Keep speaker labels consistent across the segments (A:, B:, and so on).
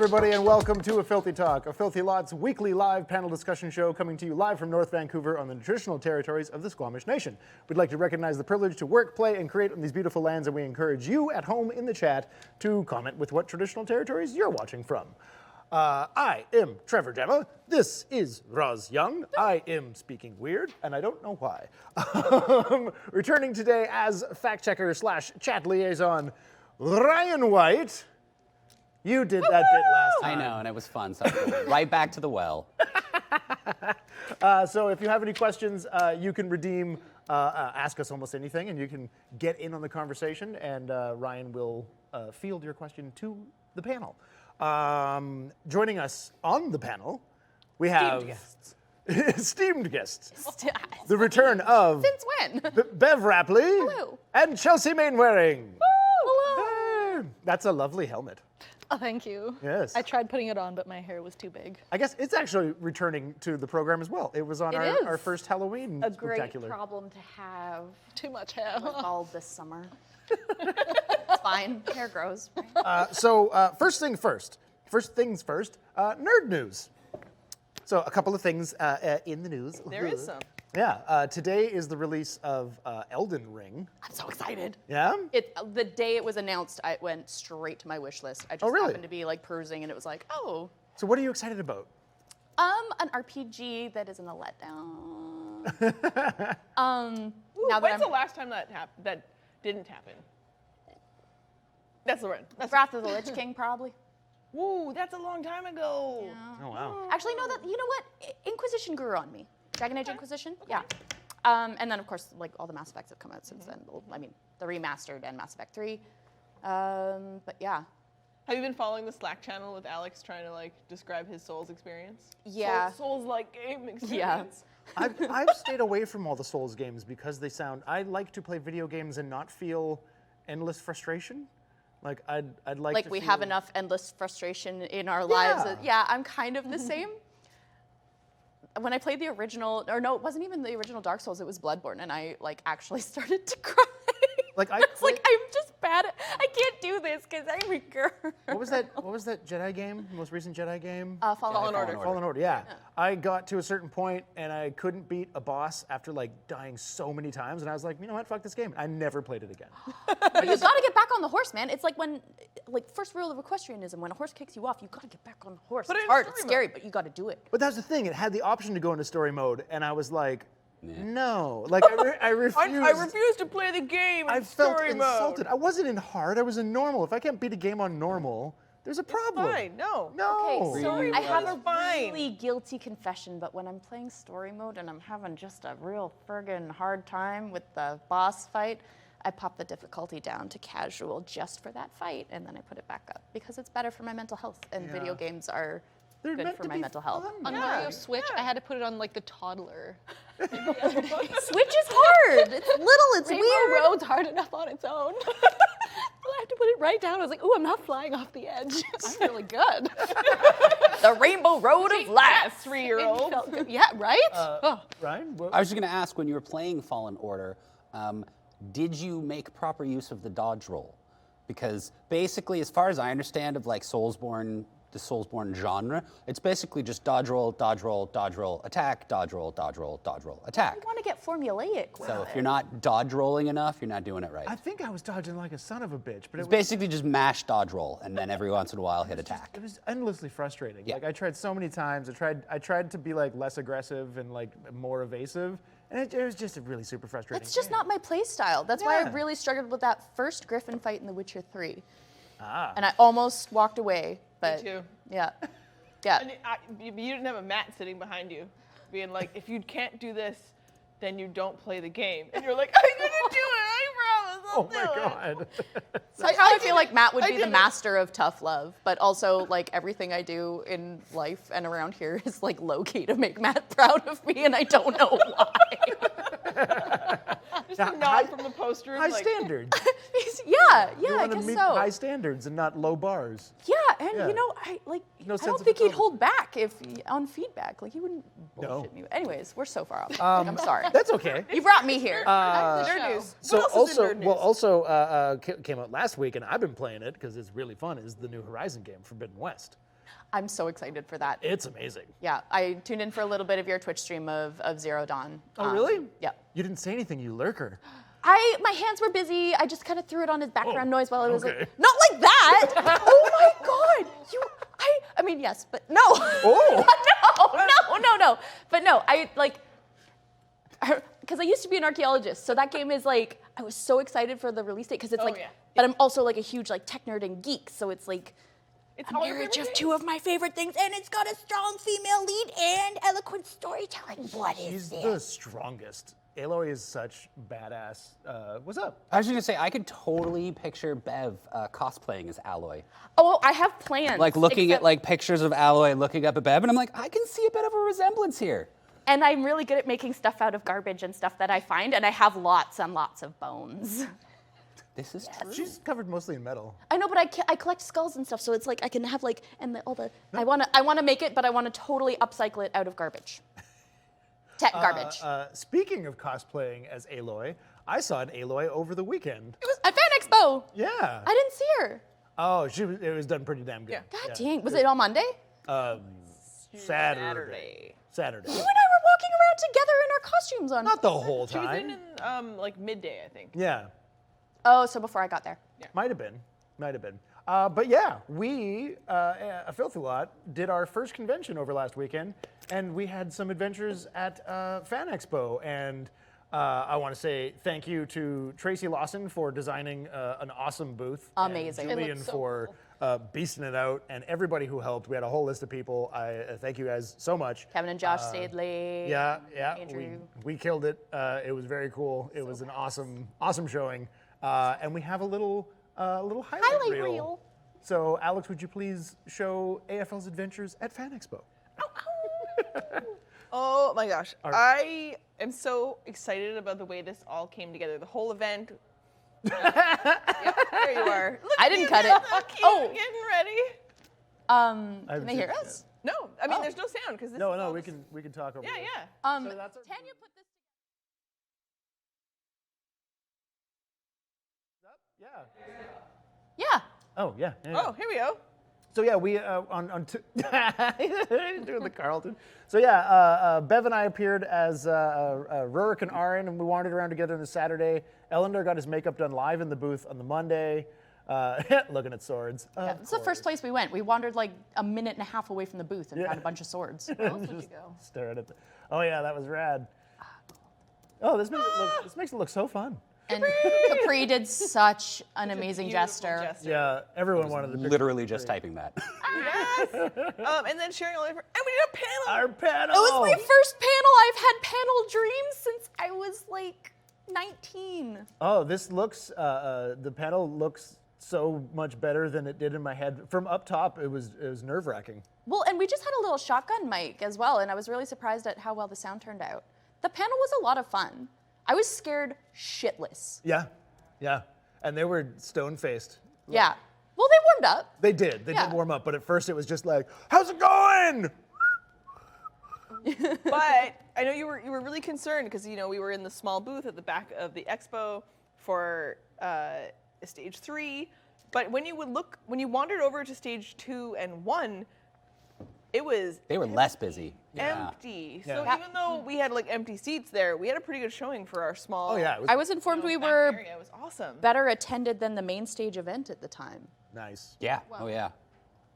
A: everybody, and welcome to A Filthy Talk, a Filthy Lots weekly live panel discussion show coming to you live from North Vancouver on the traditional territories of the Squamish Nation. We'd like to recognize the privilege to work, play, and create on these beautiful lands, and we encourage you at home in the chat to comment with what traditional territories you're watching from. I am Trevor Gemma. This is Roz Young. I am speaking weird, and I don't know why. Returning today as fact checker / chat liaison, Ryan White. You did that bit last time.
B: I know, and it was fun. So right back to the well.
A: So if you have any questions, you can redeem, ask us almost anything, and you can get in on the conversation, and Ryan will field your question to the panel. Joining us on the panel, we have esteemed guests. The return of
C: Since when?
A: Bev Rapley
C: Hello.
A: and Chelsea Mainwaring.
C: Hello.
A: That's a lovely helmet.
D: Oh, thank you.
A: Yes.
D: I tried putting it on, but my hair was too big.
A: I guess it's actually returning to the program as well. It was on our first Halloween
C: A great
A: spectacular.
C: problem to have.
D: Too much hair.
C: Bald this summer. It's fine. Hair grows.
A: So first things first, nerd news. So a couple of things in the news.
E: There is some.
A: Yeah, today is the release of Elden Ring.
C: I'm so excited.
A: Yeah?
C: The day it was announced, I went straight to my wish list. I just
A: really?
C: happened to be like perusing, and it was like, oh,
A: So what are you excited about?
C: an RPG that isn't a letdown. Now that
E: When's
C: I'm
E: the last time that didn't happen? That's the one. That's
C: Wrath of the Lich King, probably.
E: Woo, that's a long time ago.
C: Yeah.
A: Oh, wow.
C: Actually, no. You know what? Inquisition grew on me. Dragon Age Inquisition. Yeah. And then of course, like all the Mass Effects have come out since then. I mean, the remastered and Mass Effect 3. But yeah.
E: Have you been following the Slack channel with Alex trying to like describe his Souls experience?
C: Yeah.
E: Souls-like game experience.
C: Yeah.
A: I've stayed away from all the Souls games because I like to play video games and not feel endless frustration. Like I'd like
C: Like
A: to
C: we
A: feel,
C: have enough endless frustration in our lives. Yeah, I'm kind of the same. When I played the original, or no, it wasn't even the original Dark Souls, it was Bloodborne, and I like actually started to cry.
A: Like I
C: was like, I'm just bad at, I can't do this because I'm a girl.
A: What was that Jedi game? The most recent Jedi game?
C: Fallen Order.
A: Fallen Order, yeah. I got to a certain point and I couldn't beat a boss after like dying so many times, and I was like, you know what, fuck this game. I never played it again.
C: But you gotta get back on the horse, man. It's like when, like, first rule of equestrianism, when a horse kicks you off, you gotta get back on the horse.
E: But
C: it's
E: in
C: hard,
E: story
C: it's
E: mode.
C: scary, but you gotta do it.
A: But that's the thing, it had the option to go into story mode, and I was like, no. Like, I refused.
E: I refuse to play the game in
A: I felt
E: story
A: insulted.
E: mode.
A: I wasn't in hard, I was in normal. If I can't beat a game on normal, there's a problem.
E: Fine, no.
A: No.
C: Okay,
E: Story
C: so I have
E: mode
C: a
E: is fine.
C: really guilty confession, but when I'm playing story mode and I'm having just a real friggin' hard time with the boss fight, I pop the difficulty down to casual just for that fight, and then I put it back up because it's better for my mental health, and video games are
A: They're
C: good
A: meant
C: for
A: to
C: my
A: be
C: mental health.
A: fun.
D: On Mario Switch, I had to put it on like the toddler.
C: Switch is hard. It's little, it's
D: Rainbow
C: weird.
D: Road's hard enough on its own. I had to put it right down. I was like, ooh, I'm not flying off the edge. I'm really good.
C: The Rainbow Road of life.
E: 3-year-old.
D: It felt good. Yeah, right?
A: Ryan? What?
B: I was just going to ask, when you were playing Fallen Order, did you make proper use of the dodge roll? Because basically, as far as I understand of like the Soulsborne genre, it's basically just dodge roll, dodge roll, dodge roll, attack, dodge roll, dodge roll, dodge roll, attack.
C: I want to get formulaic with
B: So
C: it.
B: if you're not dodge rolling enough, you're not doing it right.
A: I think I was dodging like a son of a bitch, but
B: It's
A: it was
B: basically just mash dodge roll, and then every once in a while hit attack.
A: It was endlessly frustrating.
B: Yeah.
A: Like I tried so many times. I tried to be like less aggressive and like more evasive, and it was just a really super frustrating.
C: That's just
A: game.
C: not my play style. That's why I
A: Yeah.
C: really struggled with that first Griffin fight in The Witcher 3.
A: Ah.
C: And I almost walked away, but
E: too.
C: yeah. Yeah.
E: And you didn't have a Matt sitting behind you, being like, if you can't do this, then you don't play the game. And you're like, I'm gonna do it, I promise, I'll
A: Oh my
E: do it.
A: god.
C: So I feel like Matt would
E: I
C: be the
E: did it.
C: master of tough love, but also like everything I do in life and around here is like low key to make Matt proud of me, and I don't know why.
E: Just a nod from the post room.
A: High
E: like,
A: standards.
C: yeah,
A: You
C: I
A: want to
C: guess
A: meet
C: so.
A: high standards and not low bars.
C: Yeah, and
A: Yeah.
C: you know, I
A: No sense
C: don't
A: of
C: think he'd
A: accountability.
C: hold back on feedback. Like he wouldn't bullshit me. Anyways, we're so far off. I'm sorry.
A: That's okay.
C: You brought me here.
E: nerd news.
A: So
E: What else is in nerd news?
A: also came out last week, and I've been playing it because it's really fun. Is the new Horizon game, Forbidden West?
C: I'm so excited for that.
A: It's amazing.
C: Yeah, I tuned in for a little bit of your Twitch stream of Zero Dawn.
A: Oh, really?
C: Yeah.
A: You didn't say anything, you lurker.
C: My hands were busy. I just kind of threw it on as background noise while I was
A: okay.
C: like, not like that. Oh my God. I mean, yes, but no.
A: Oh.
C: no. But no, because I used to be an archaeologist, so that game is like, I was so excited for the release date because it's
E: yeah.
C: but I'm also like a huge like tech nerd and geek, so it's like,
E: It's
C: a
E: all your
C: marriage
E: favorite
C: of
E: things.
C: two of my favorite things, and it's got a strong female lead and eloquent storytelling. What is
A: She's
C: this?
A: the strongest. Aloy is such badass. What's up?
B: I was just gonna say, I could totally picture Bev cosplaying as Alloy.
C: Oh, I have plans.
B: Like looking at
C: except-
B: like pictures of Alloy, looking up at Bev, and I'm like, I can see a bit of a resemblance here.
C: And I'm really good at making stuff out of garbage and stuff that I find, and I have lots and lots of bones.
B: This is true.
A: She's covered mostly in metal.
C: I know, but I collect skulls and stuff, so it's like I can have like I wanna make it, but I wanna totally upcycle it out of garbage. Tech garbage.
A: Speaking of cosplaying as Aloy, I saw an Aloy over the weekend.
C: It was at Fan Expo.
A: Yeah.
C: I didn't see her.
A: Oh, it was done pretty damn good.
E: Yeah.
C: God dang, was it on Monday?
A: Saturday.
C: You and I were walking around together in our costumes on.
A: Not the whole
E: She was
A: time.
E: in like midday, I think.
A: Yeah.
C: Oh, so before I got there.
A: Might have been. But yeah, we, a filthy lot, did our first convention over last weekend, and we had some adventures at Fan Expo. And I want to say thank you to Tracy Lawson for designing an awesome booth.
C: Amazing. It
A: And
C: looked
A: Julian
D: so
A: for beasting it out, and everybody who helped. We had a whole list of people. I thank you guys so much.
C: Kevin and Josh stayed late.
A: Yeah,
C: Andrew.
A: we killed it. It was very cool. It was an awesome showing. And we have a little highlight reel. So, Alex, would you please show AFL's adventures at Fan Expo?
E: Oh my gosh. I am so excited about the way this all came together. The whole event. Yep, there you are. Look
C: I
E: at
C: didn't
E: you,
C: cut it.
E: Look,
C: Oh.
E: getting ready.
A: haven't
C: Can they
A: seen
C: hear
A: it
C: us?
E: No, I mean
C: Oh.
E: there's no sound because this.
A: No,
E: is
A: no,
E: all
A: we
E: just-
A: can talk over.
E: Yeah,
A: this.
E: yeah.
A: So that's our-
C: Can you put this
A: Yeah.
C: Yeah.
A: Oh yeah.
E: Oh, here we go.
A: So yeah, we doing the Carlton. So yeah, Bev and I appeared as Rurik and Aaron, and we wandered around together on the Saturday. Ellender got his makeup done live in the booth on the Monday, looking at swords.
C: Yeah, it's the first place we went. We wandered like a minute and a half away from the booth and found a bunch of swords.
A: Staring at the. Oh yeah, that was rad. Oh, this makes it look so fun.
C: And Capri did such an amazing
E: Beautiful
C: gesture.
A: Yeah, everyone wanted the picture.
B: Literally just typing that.
E: Yes. And then sharing all over. And we did a panel.
A: Our panel.
C: It was my first panel. I've had panel dreams since I was like 19.
A: Oh, this looks. The panel looks so much better than it did in my head. From up top, it was nerve-wracking.
C: Well, and we just had a little shotgun mic as well, and I was really surprised at how well the sound turned out. The panel was a lot of fun. I was scared shitless.
A: Yeah, and they were stone-faced.
C: Yeah. Well, they warmed up.
A: They did
C: Yeah.
A: warm up, but at first it was just like, "How's it going?"
E: But I know you were really concerned because we were in the small booth at the back of the expo for stage 3. But when you wandered over to stage 2 and 1, it was
B: They were less busy. Yeah.
E: empty.
A: Yeah.
E: So
C: Yeah.
E: even though we had like empty seats there, we had a pretty good showing for our small.
A: Oh yeah, it was
C: I was informed we
E: back
C: were
E: area. It was awesome.
C: better attended than the main stage event at the time.
A: nice.
B: Yeah. Oh yeah.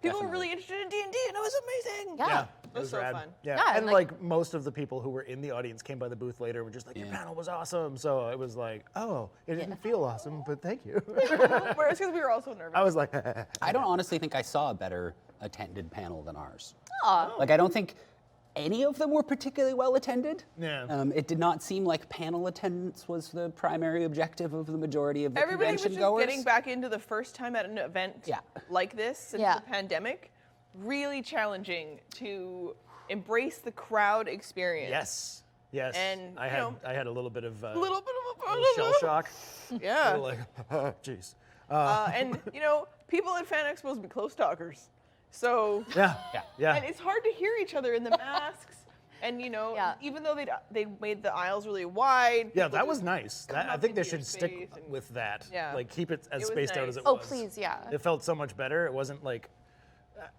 E: People were
B: definitely.
E: really interested in D&D, and it was amazing.
C: Yeah.
A: It
E: was
A: was
E: so
A: rad.
E: fun.
A: Yeah,
C: Yeah,
A: and
C: like-
A: like most of the people who were in the audience came by the booth later and were just like, "Your
B: Yeah.
A: panel was awesome." So it was like, "Oh, it didn't feel awesome, but thank you."
E: Whereas because we were also nervous.
A: I was like,
B: I don't honestly think I saw a better attended panel than ours.
C: Aw.
B: Like I don't think any of them were particularly well attended.
A: Yeah.
B: It did not seem like panel attendance was the primary objective of the majority of the
E: Everybody was
B: convention
E: just
B: goers.
E: getting back into the first time at an event
B: Yeah.
E: like this since
C: Yeah.
E: the pandemic. Really challenging to embrace the crowd experience.
A: yes.
E: And,
A: I had a little bit of
E: A little bit of
A: little shell shock.
E: Yeah.
A: Like, jeez.
E: And people at Fan Expos be close talkers. So
A: Yeah.
E: and it's hard to hear each other in the masks. And
C: Yeah.
E: even though they made the aisles really wide.
A: Yeah,
E: people
A: that was
E: just
A: nice.
E: come
A: I
E: up
A: think they
E: into your
A: should stick
E: space and-
A: with that.
E: Yeah.
A: Like keep it as
E: It was
A: spaced out
E: nice.
A: as it
C: Oh,
A: was.
C: please, yeah.
A: It felt so much better. It wasn't like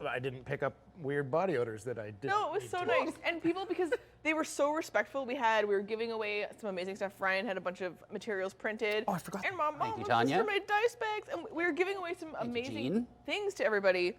A: I didn't pick up weird body odors that I didn't.
E: No, it was
A: need
E: so
A: to.
E: nice. And people, because they were so respectful, we were giving away some amazing stuff. Ryan had a bunch of materials printed.
A: Oh, I forgot.
E: And Mom
B: Thank you,
E: and
B: Tanya.
E: sister made dice bags. And we were giving away some
B: you,
E: amazing
B: Jean.
E: things to everybody.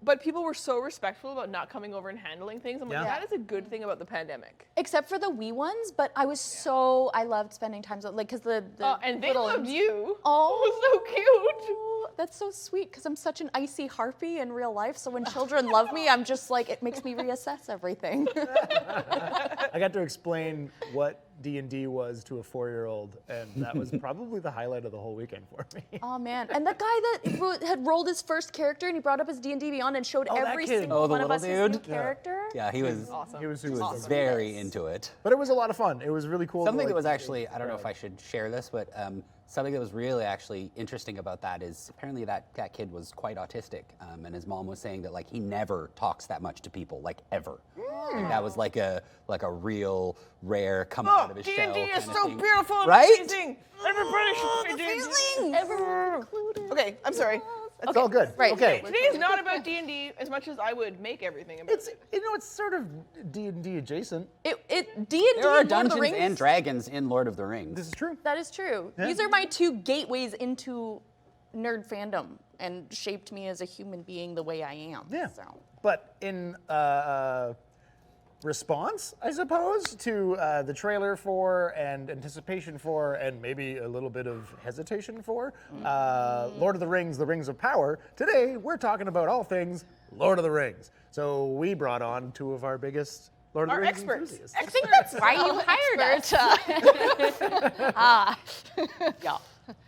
E: But people were so respectful about not coming over and handling things. I'm like,
A: Yeah.
E: that is a good thing about the pandemic.
C: Except for the wee ones, but I was I loved spending time with, like, because the
E: And they
C: little,
E: loved you.
C: Oh.
E: It was so cute.
C: That's so sweet, because I'm such an icy harpy in real life, so when children love me, I'm just like, it makes me reassess everything.
A: I got to explain what D&D was to a 4-year-old, and that was probably the highlight of the whole weekend for me.
C: Oh man, and the guy that had rolled his first character and he brought up his D&D Beyond and showed
A: Oh, that
C: every
A: kid.
C: single
B: Oh, the
C: one of
B: little
C: us his new
B: dude?
C: character.
B: Yeah, he was
E: Awesome.
A: He was
B: he
A: super
B: was
A: stoked.
B: very into it.
A: But it was a lot of fun. It was really cool.
B: Something
A: to,
B: that was
A: like,
B: actually, I don't know if I should share this, but something that was really actually interesting about that is apparently that kid was quite autistic, and his mom was saying that like he never talks that much to people, like ever. Like, that was like a real rare coming out of his shell.
E: D&D is
B: kind of
E: so
B: thing.
E: beautiful and
B: Right?
E: amazing. Everybody should play D&D.
C: Everyone included.
E: Okay, I'm sorry.
A: It's all good.
C: Right.
A: Okay.
E: Today is not about D&D as much as I would make everything about
A: It's
E: it.
A: it's sort of D&D adjacent.
C: D&D
B: There are
C: Lord of the
B: Dungeons
C: Rings,
B: and Dragons in Lord of the Rings.
A: This is true.
C: That is true.
A: Yeah.
C: These are my two gateways into nerd fandom and shaped me as a human being the way I am.
A: Yeah.
C: So.
A: But in response, I suppose, to the trailer for and anticipation for and maybe a little bit of hesitation for Lord of the Rings of Power, today we're talking about all things Lord of the Rings. So we brought on two of our biggest Lord of
E: Our
A: the Rings
E: experts.
A: enthusiasts.
C: I think that's why you hired us. Yeah.
A: Yeah.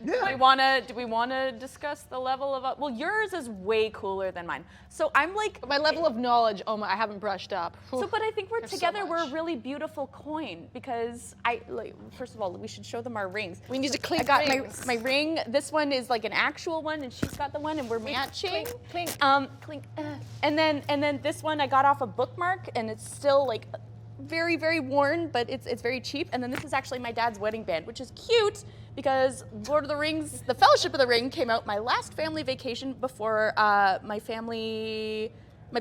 C: Do we wanna discuss the level of well, yours is way cooler than mine. So I'm like
D: My level of knowledge, oh my, I haven't brushed up.
C: so, but I think we're
D: There's so
C: together. We're a
D: much.
C: really beautiful coin because first of all, we should show them our rings.
D: We need to clink
C: I got
D: rings.
C: my ring. This one is like an actual one, and she's got the one, and we're matching.
D: clink.
C: Clink. And then this one I got off a bookmark, and it's still like very, very worn, but it's very cheap. And then this is actually my dad's wedding band, which is cute because Lord of the Rings, the Fellowship of the Ring came out my last family vacation before my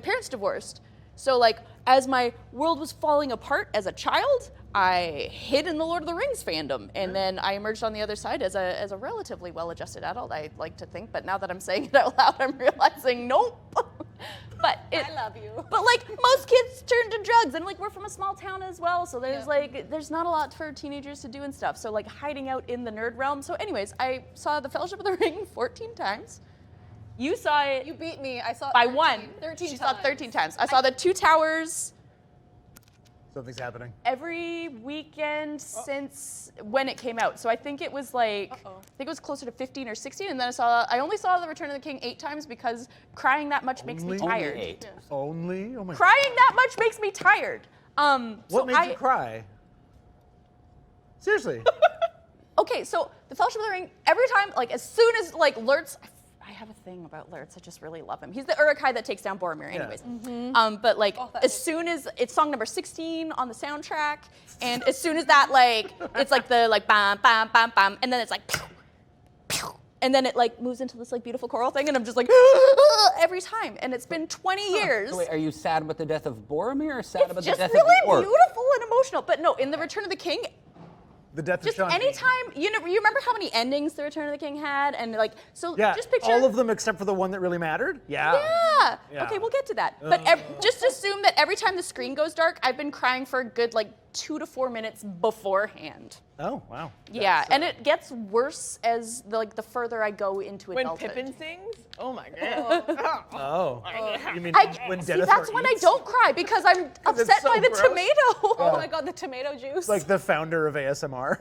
C: parents divorced. So like as my world was falling apart as a child, I hid in the Lord of the Rings fandom, and then I emerged on the other side as a relatively well-adjusted adult, I like to think. But now that I'm saying it out loud, I'm realizing nope. But
D: I love you.
C: But like most kids turn to drugs, and like we're from a small town as well, so there's not a lot for teenagers to do and stuff. So like hiding out in the nerd realm. So anyways, I saw the Fellowship of the Ring 14 times. You saw it
D: You beat me. I saw it
C: by
D: 13,
C: one.
D: 13
C: She
D: times.
C: saw it 13 times. I saw the Two Towers
A: Something's happening.
C: every weekend since when it came out. So I think it was like I think it was closer to 15 or 16, and then I only saw The Return of the King 8 times because crying that much makes me
A: Only?
C: tired.
B: Only 8.
A: Only? Oh my.
C: Crying that much makes me tired.
A: What
C: So
A: made you cry? Seriously.
C: Okay, so the Fellowship of the Ring, every time, like as soon as like Lurtz, I have a thing about Lurtz, I just really love him. He's the Uruk-hai that takes down Boromir anyways. But like as soon as it's song number 16 on the soundtrack, and as soon as that like, it's like the like bam, bam, bam, bam, and then it's like pew, pew, and then it like moves into this like beautiful choral thing, and I'm just like every time, and it's been 20 years.
B: So wait, are you sad about the death of Boromir or sad about
C: It's
B: the
C: just
B: death
C: really
B: of the orc?
C: beautiful and emotional. But no, in The Return of the King,
A: The death of
C: just
A: Sean Bean.
C: anytime, you remember how many endings The Return of the King had? And like, so
A: Yeah,
C: just picture.
A: all of them except for the one that really mattered. Yeah.
C: Yeah.
A: Yeah.
C: Okay, we'll get to that. But just assume that every time the screen goes dark, I've been crying for a good like 2 to 4 minutes beforehand.
A: Oh wow.
C: Yeah, and it gets worse as the further I go into
E: When
C: adulthood.
E: Pippin sings? Oh my god.
A: Oh. You mean when
C: see,
A: Denethor
C: that's when I
A: eats?
C: don't cry because I'm upset
A: so
C: by the
A: gross.
C: tomato.
D: Oh my god, the tomato juice.
A: Like the founder of ASMR.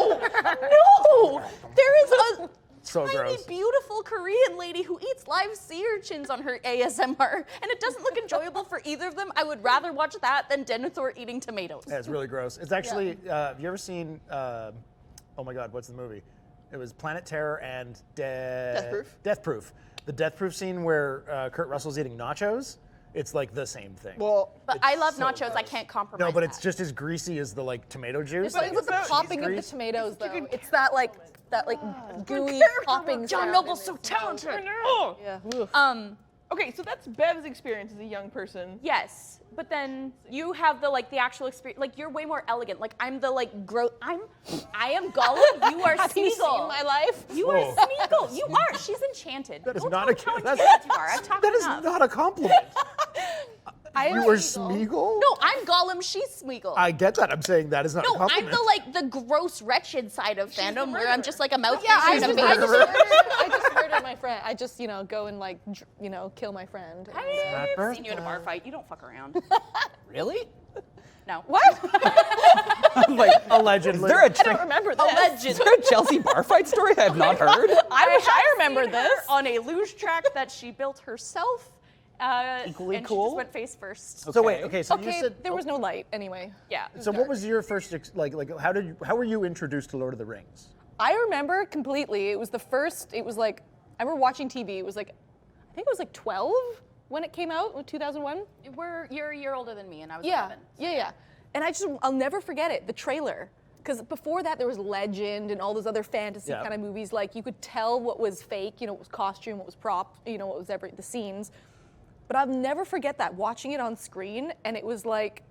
C: No, there is a
A: So
C: tiny,
A: gross.
C: beautiful Korean lady who eats live sea urchins on her ASMR, and it doesn't look enjoyable for either of them. I would rather watch that than Denethor eating tomatoes.
A: Yeah, it's really gross. It's actually. Have you ever seen? Oh my God, what's the movie? It was Planet Terror and
E: Death Proof?
A: Death Proof. The Death Proof scene where Kurt Russell's eating nachos. It's like the same thing.
E: Well,
C: But I love nachos. I can't compromise.
A: no, but it's
C: that.
A: just as greasy as the like tomato juice.
D: But it's with the
E: about
D: popping of the
A: grease.
D: tomatoes, though. It's that like gooey popping.
C: John
D: sound
C: Noble's
D: in
C: so
D: it.
C: talented.
E: oh.
D: Yeah.
C: Um,
E: Okay, so that's Bev's experience as a young person.
D: Yes, but then you have the actual experience. Like you're way more elegant. Like I'm the I am Gollum. You are
F: Have you seen
D: Smeagol.
F: my life?
D: You are Smeagol. You are. She's enchanted.
A: That is
D: Don't
A: not
D: tell
A: a
D: me how
A: that's-
D: enchanted you are. I've talked
A: That is
D: enough.
A: not a compliment. You were
F: Smeagol.
A: Smeagol?
D: No, I'm Gollum. She's Smeagol.
A: I get that. I'm saying that is not a
C: No, I'm
A: compliment.
C: the gross, wretched side of fandom where I'm just like a mouthpiece
F: Yeah, I
C: and a
F: just,
C: bitch.
F: I just murdered my friend. I just, go and kill my friend. And,
D: I've seen you in a bar fight. You don't fuck around.
B: Really?
D: No.
F: what?
B: I'm like,
A: Allegedly.
B: is there a
F: I don't remember this.
B: is there a Chelsea bar fight story I have not heard?
F: I wish I remember
D: seen her
F: this.
D: on a luge track that she built herself.
B: Equally
D: and
B: cool?
D: She just went face first.
A: So wait, okay, so you
F: Okay,
A: said
F: there was no light anyway.
D: Yeah.
A: So what was your first how were you introduced to Lord of the Rings?
F: I remember completely. It was the first. It was like I remember watching TV. It was like I think it was like 12 when it came out in 2001.
C: You're a year older than me, and I was
F: Yeah,
C: 11.
F: yeah. And I'll never forget it. The trailer. Because before that, there was Legend and all those other fantasy
A: Yeah.
F: kind of movies. Like you could tell what was fake, what was costume, what was prop, what was the scenes. But I'll never forget that, watching it on screen, and it was like,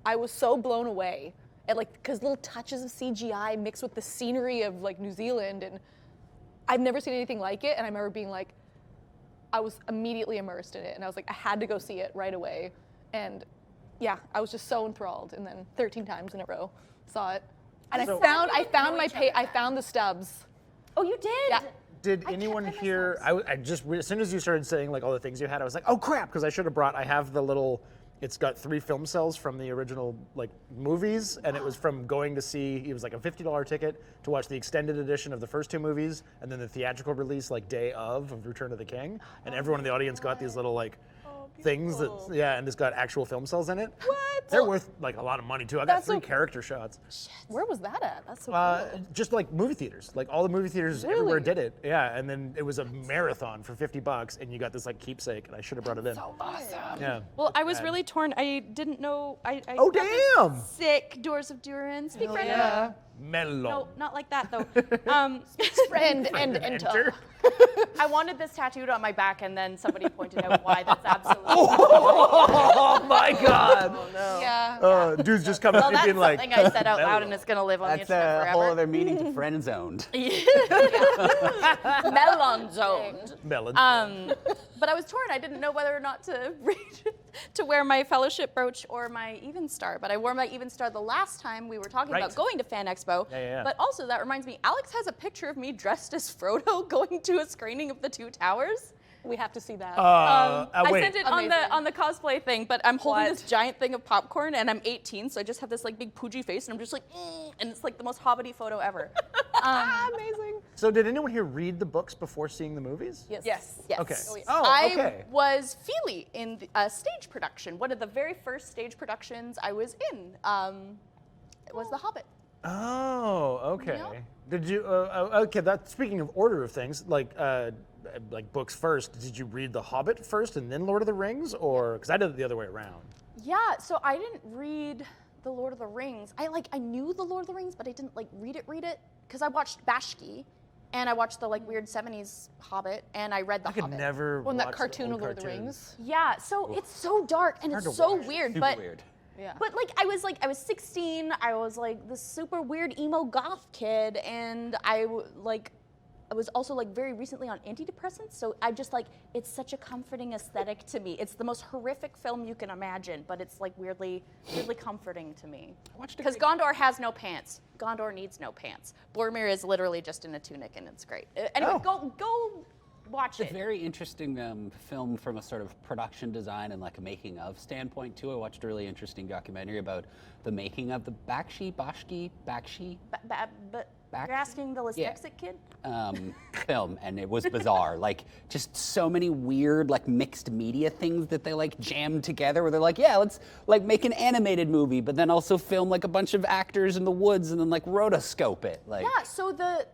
F: I was so blown away. And because little touches of CGI mixed with the scenery of New Zealand, and I've never seen anything like it, and I remember being like, I was immediately immersed in it, and I was like, I had to go see it right away. And yeah, I was just so enthralled, and then 13 times in a row, saw it. And I found the stubs.
D: Oh, you did?
F: Yeah.
A: Did anyone here? I just as soon as you started saying all the things you had, I was like, oh crap, because I should have brought. I have the little. It's got 3 film cells from the original movies, and it was from going to see. It was like a $50 ticket to watch the extended edition of the first 2 movies, and then the theatrical release day of Return of the King, and everyone in the audience got these little things that and it's got actual film cells in it.
F: What?
A: They're worth a lot of money too. I got
F: That's
A: 3
F: so-
A: character shots.
F: Where was that at? That's so cool.
A: Just movie theaters, all the movie theaters everywhere did it. Yeah, and then it was a marathon for $50, and you got this keepsake, and I should have brought it in.
F: So awesome.
A: Yeah.
D: Well, I was really torn. I didn't know. I
A: Oh,
D: got this
A: damn!
D: Sick Doors of Durin. Speak friend.
F: yeah.
A: Melon.
D: No, not like that though.
F: Friend and enter.
D: I wanted this tattooed on my back, and then somebody pointed out why that's absolutely.
A: Oh my God!
F: Yeah.
A: Dude's just coming
C: Well,
A: up
C: that's
A: being like.
C: something I said out loud, and it's gonna live on the
B: That's
C: internet
B: a
C: forever.
B: whole other meaning to friend zoned.
C: Melon zoned.
A: Melon.
C: But I was torn. I didn't know whether or not to to wear my fellowship brooch or my Even Star. But I wore my Even Star the last time we were talking
A: Right.
C: about going to Fan Expo.
A: Yeah.
C: But also that reminds me, Alex has a picture of me dressed as Frodo going to a screening of The Two Towers.
F: We have to see that.
C: I
A: wait.
C: sent it
F: Amazing.
C: on the cosplay thing, but I'm holding
F: What?
C: this giant thing of popcorn, and I'm 18, so I just have this big poojy face, and I'm just and it's the most hobbity photo ever.
F: Amazing.
A: So did anyone here read the books before seeing the movies?
F: Yes.
E: Yes.
C: Yes.
A: Okay.
F: Oh, yeah.
A: Oh, okay.
C: I was Feely in a stage production. One of the very first stage productions I was in was The Hobbit.
A: Oh, okay.
C: Yep.
A: Did you? Okay. That. Speaking of order of things, like books first. Did you read The Hobbit first and then Lord of the Rings, or because I did it the other way around?
C: Yeah, so I didn't read The Lord of the Rings. I knew The Lord of the Rings, but I didn't read it because I watched Bashki, and I watched the weird 70s Hobbit, and I read The
A: I could
C: Hobbit.
A: never.
F: When that
A: watch the
F: cartoon
A: old
F: of Lord of the
A: cartoons.
F: Rings.
C: Yeah, so it's so dark and
A: Hard
C: it's
A: to
C: so
A: watch.
C: weird,
B: Super
C: but
B: weird.
F: Yeah.
C: But I was 16. I was this super weird emo goth kid, and I was also very recently on antidepressants. So I just it's such a comforting aesthetic to me. It's the most horrific film you can imagine, but it's weirdly comforting to me. Because Gondor has no pants. Gondor needs no pants. Boromir is literally just in a tunic, and it's great. Anyway, go watch
B: It's
C: it.
B: a very interesting film from a sort of production design and a making of standpoint too. I watched a really interesting documentary about the making of the Bakshi.
C: You're asking the dyslexic kid?
B: Film, and it was bizarre. Just so many weird mixed media things that they jammed together where they're let's make an animated movie but then also film a bunch of actors in the woods and then rotoscope it.
C: Yeah, so the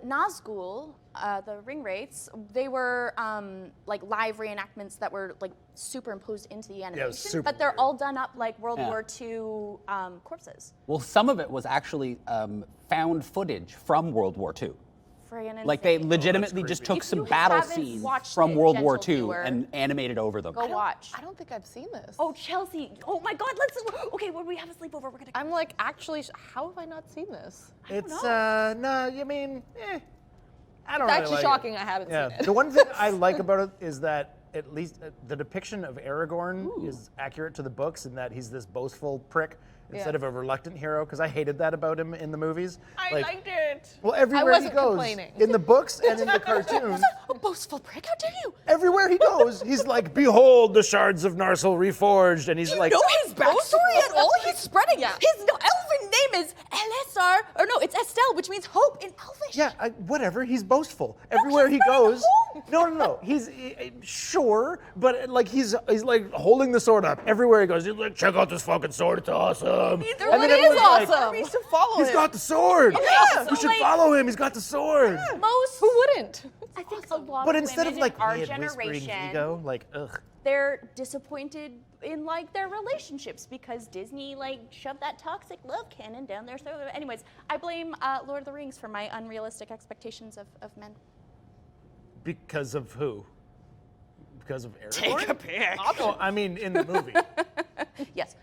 C: Nazgul, the ring wraiths, they were live reenactments that were superimposed into the animation,
A: super
C: but they're
A: weird.
C: all done up like World
B: Yeah.
C: War II corpses.
B: Well, some of it was actually found footage from World War II.
D: friggin' insane.
B: Like they legitimately just took
D: If
B: some
D: you
B: battle
D: haven't
B: scenes
D: watched
B: from
D: it,
B: World War
D: gentle
B: II
D: viewer,
B: and animated over them.
D: Go watch.
F: I don't think I've seen this.
D: Oh, Chelsea. Oh my God, let's. Okay, when we have a sleepover, we're gonna.
F: I'm like, actually, how have I not seen this?
A: It's no, I mean, I don't
F: It's
A: really
F: actually
A: like
F: shocking I haven't
A: Yeah.
F: seen it.
A: The one thing I like about it is that at least the depiction of Aragorn is accurate to the books in that he's this boastful prick instead of a reluctant hero, because I hated that about him in the movies.
E: I liked it.
A: Well, everywhere he
F: wasn't
A: goes,
F: complaining.
A: in the books and in the cartoons,
C: A boastful prick, how dare you?
A: everywhere he goes, he's like, "Behold, the shards of Narsil reforged," and he's like,
C: Know his backstory at all? He's spreading. His elven name is Elessar, or no, it's Estelle, which means hope in Elvish.
A: "Yeah, whatever." He's boastful everywhere he goes. No. He's sure, but like he's like holding the sword up everywhere he goes. He's like, "Check out this fucking sword, it's awesome."
F: Well, it is
A: everyone's like,
F: awesome.
E: We used to follow
A: He's
E: him.
A: got the sword.
D: so
A: We should
D: like-
A: follow him. He's got the sword.
D: Most.
F: Who wouldn't?
D: I think a lot
A: But
D: of
A: instead of
D: women
A: like
D: in our
A: mad whispering
D: generation,
A: ego, like ugh.
D: they're disappointed in like their relationships because Disney like shoved that toxic love canon down their throat. Anyways, I blame Lord of the Rings for my unrealistic expectations of men.
A: Because of who? Because of Aragorn?
E: Take a pick.
A: No, I mean in the movie.
D: Yes.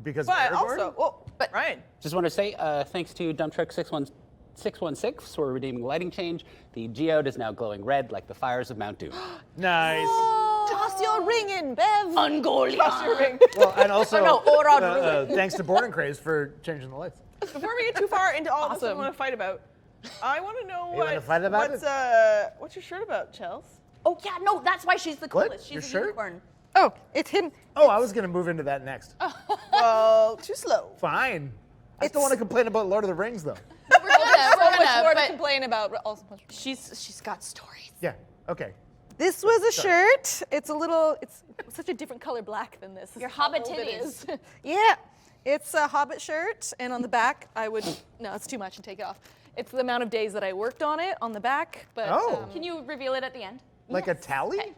A: Because
E: But
A: of Aragorn?
E: also, well, Ryan.
B: Just want to say thanks to Dump Truck 616 for redeeming lighting change. The geode is now glowing red like the fires of Mount Doom.
A: Nice.
F: Toss your ring in, Bev.
E: Toss your ring.
A: Well, and also,
D: no, Orod
A: thanks to Born and Craze for changing the lights.
E: Before we get too far into all this we
F: Awesome.
E: want to fight about, I want to know
A: wanna fight about
E: what's your shirt about, Chels?
D: Oh yeah, no, that's why she's the
A: What?
D: coolest. She's
A: Your
D: a
A: shirt?
D: unicorn.
F: Oh, it's hidden.
A: Oh, I was gonna move into that next.
E: Well, too slow.
A: Fine. I still want to complain about Lord of the Rings though.
C: We're gonna,
F: More to
C: but
F: complain about. But also much
C: she's got stories.
A: Yeah. Okay.
F: This was a shirt. It's such a different color black than this.
D: Your
F: This is how
D: Hobbit
F: old it
D: titties.
F: is. Yeah. It's a Hobbit shirt, and on the back, no, it's too much and take it off. It's the amount of days that I worked on it on the back, but
A: Oh.
D: Can you reveal it at the end?
A: Like a tally?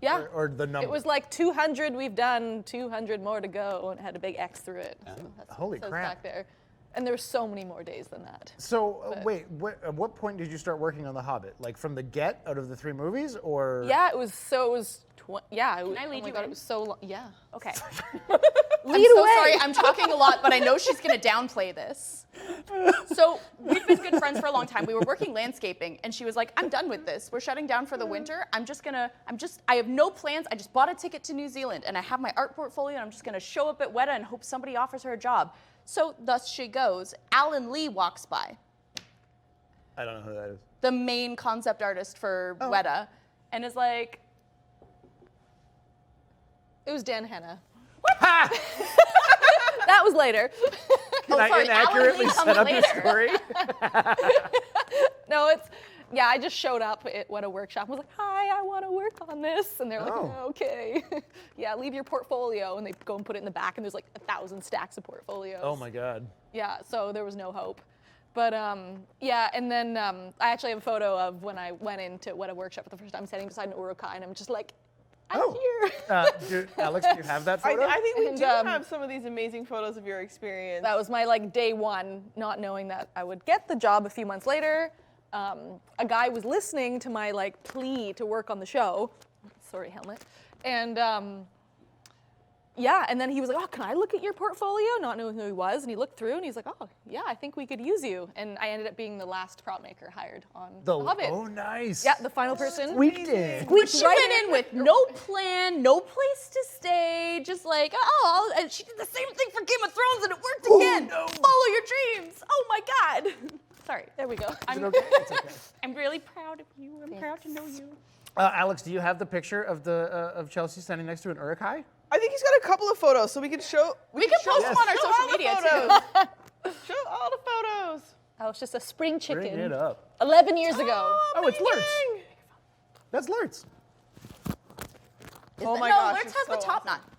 F: yeah.
A: Or the number?
F: It was like 200 we've done, 200 more to go, and it had a big X through it. So that's what
A: Holy
F: it says
A: crap.
F: back there. And there's so many more days than that.
A: So wait, at what point did you start working on The Hobbit? Like from the get out of the 3 movies, or?
F: Yeah, it was. Yeah.
D: Can I lead
F: oh my
D: you
F: God,
D: in?
F: it was so long. Yeah.
D: Okay.
C: I'm so sorry, I'm talking a lot, but I know she's gonna downplay this.
D: So we've been good friends for a long time. We were working landscaping, and she was like, "I'm done with this. We're shutting down for the winter. I have no plans. I just bought a ticket to New Zealand, and I have my art portfolio, and I'm just gonna show up at Weta and hope somebody offers her a job." So thus she goes. Alan Lee walks by,
A: I don't know who that is.
D: the main concept artist for Weta, and is like,
F: It was Dan Henna. That was later.
A: Can I
D: sorry, Alan
A: inaccurately
D: Lee
A: set
D: comes
A: up the
D: later.
A: story?
F: No, I just showed up at a workshop. I was like, hi, I want to work on this. And they're like,
A: Oh.
F: okay. Yeah, leave your portfolio. And they go and put it in the back, and there's like 1,000 stacks of portfolios.
A: Oh my God.
F: Yeah, so there was no hope. But yeah, and then I actually have a photo of when I went into Weta Workshop for the first time, standing beside an Urukai, and I'm just like, I'm here.
A: Alex, do you have that photo?
E: I think we
F: And,
E: do have some of these amazing photos of your experience.
F: That was my like day one, not knowing that I would get the job a few months later. A guy was listening to my like plea to work on the show. Sorry, helmet. And yeah, and then he was like, "Oh, can I look at your portfolio?" Not knowing who he was, and he looked through, and he's like, "Oh, yeah, I think we could use you." And I ended up being the last prop maker hired on The Hobbit.
A: Oh, nice.
F: Yeah, the final person.
A: Squeaked in.
D: But she went in with no plan, no place to stay, just like, and she did the same thing for Game of Thrones and it worked again.
A: no.
D: Follow your dreams. Oh my God. Sorry.
F: There we go.
A: Is it okay? It's okay.
D: I'm really proud of you. I'm proud to know you.
A: Alex, do you have the picture of of Chelsea standing next to an Urukai?
E: I think he's got a couple of photos, so we can show.
D: We can post them on our
E: show
D: social
E: all the
D: media
E: photos. Show all the photos.
F: I was just a spring chicken.
A: Bring it up.
F: 11 years ago.
A: Oh, it's Lurtz. That's Lurtz.
E: Oh my
D: no,
E: gosh.
D: Lurtz
E: it's
D: has
E: so
D: the top
E: awesome.
D: knot.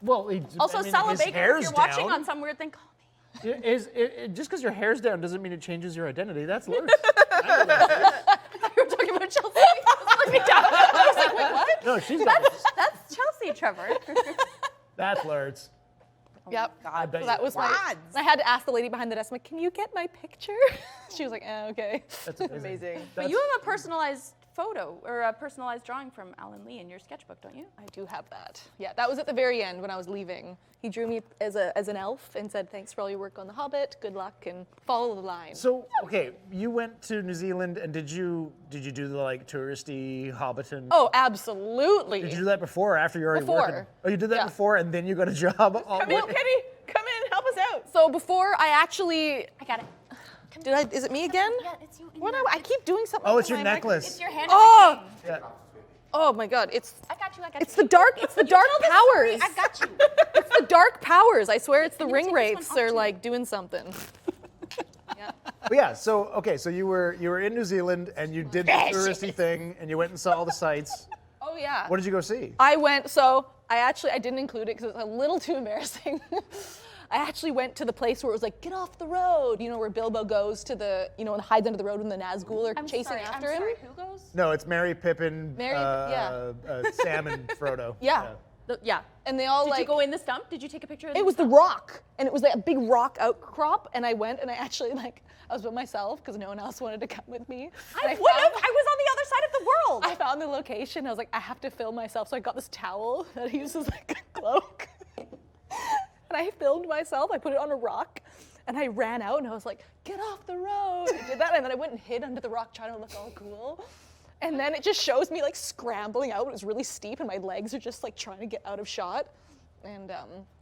A: Well,
D: Also, Sala
A: his
D: Baker, if
A: hair's
D: you're watching
A: down.
D: on some weird thing, call me.
A: Just because your hair's down doesn't mean it changes your identity. That's Lurtz.
D: I thought you were talking about Chelsea. I was like, wait, what?
A: No, she's got this.
D: That's Chelsea, Trevor.
A: That's Lurtz.
F: Yep.
A: I bet
F: So that
A: you-
F: was my. I had to ask the lady behind the desk, I'm like, can you get my picture? She was like, okay.
A: That's amazing.
E: Amazing.
D: But you have a personalized photo or a personalized drawing from Alan Lee in your sketchbook, don't you?
F: I do have that. Yeah, that was at the very end when I was leaving. He drew me as an elf and said, thanks for all your work on The Hobbit, good luck, and follow the line.
A: So, okay, you went to New Zealand, and did you do the like touristy Hobbiton?
F: Oh, absolutely.
A: Did you do that before or after you already working?
F: Before.
A: Oh, you did that
F: Yeah.
A: before, and then you got a job.
E: Come in, Kenny. Come in. Help us out.
F: So before I actually,
D: I got it.
F: is it me again?
D: Yeah, it's you.
F: What I keep doing something.
A: Oh,
F: with
A: it's your
F: my mic-
A: necklace.
D: It's your hand.
F: Oh,
A: Yeah.
F: oh my God, it's
D: I got you.
F: it's the dark powers.
D: I got you.
F: It's the dark powers. I swear it's the
D: you
F: ring
D: take this one
F: wraiths
D: off
F: are
D: too?
F: like doing something. Yeah.
A: But yeah, so okay, so you were in New Zealand and you did the touristy thing and you went and saw all the sights.
F: Oh yeah.
A: What did you go see?
F: I went, so I didn't include it because it was a little too embarrassing. I actually went to the place where it was like, get off the road, you know, where Bilbo goes to the, you know, and hides under the road when the Nazgul are chasing after him.
D: Who goes?
A: No, it's Mary, Pippin, Sam, and Frodo.
F: Yeah.
D: Yeah.
F: And they all
D: Did
F: like,
D: you go in the stump? Did you take a picture of
F: it was the rock, and it was like a big rock outcrop, and I went and I actually like, I was with myself because no one else wanted to come with me. And
D: I was on the other side of the world.
F: I found the location. I was like, I have to film myself. So I got this towel that I use as like a cloak. And I filmed myself. I put it on a rock. And I ran out and I was like, get off the road. I did that. And then I went and hid under the rock trying to look all cool. And then it just shows me like scrambling out. It was really steep and my legs are just like trying to get out of shot. And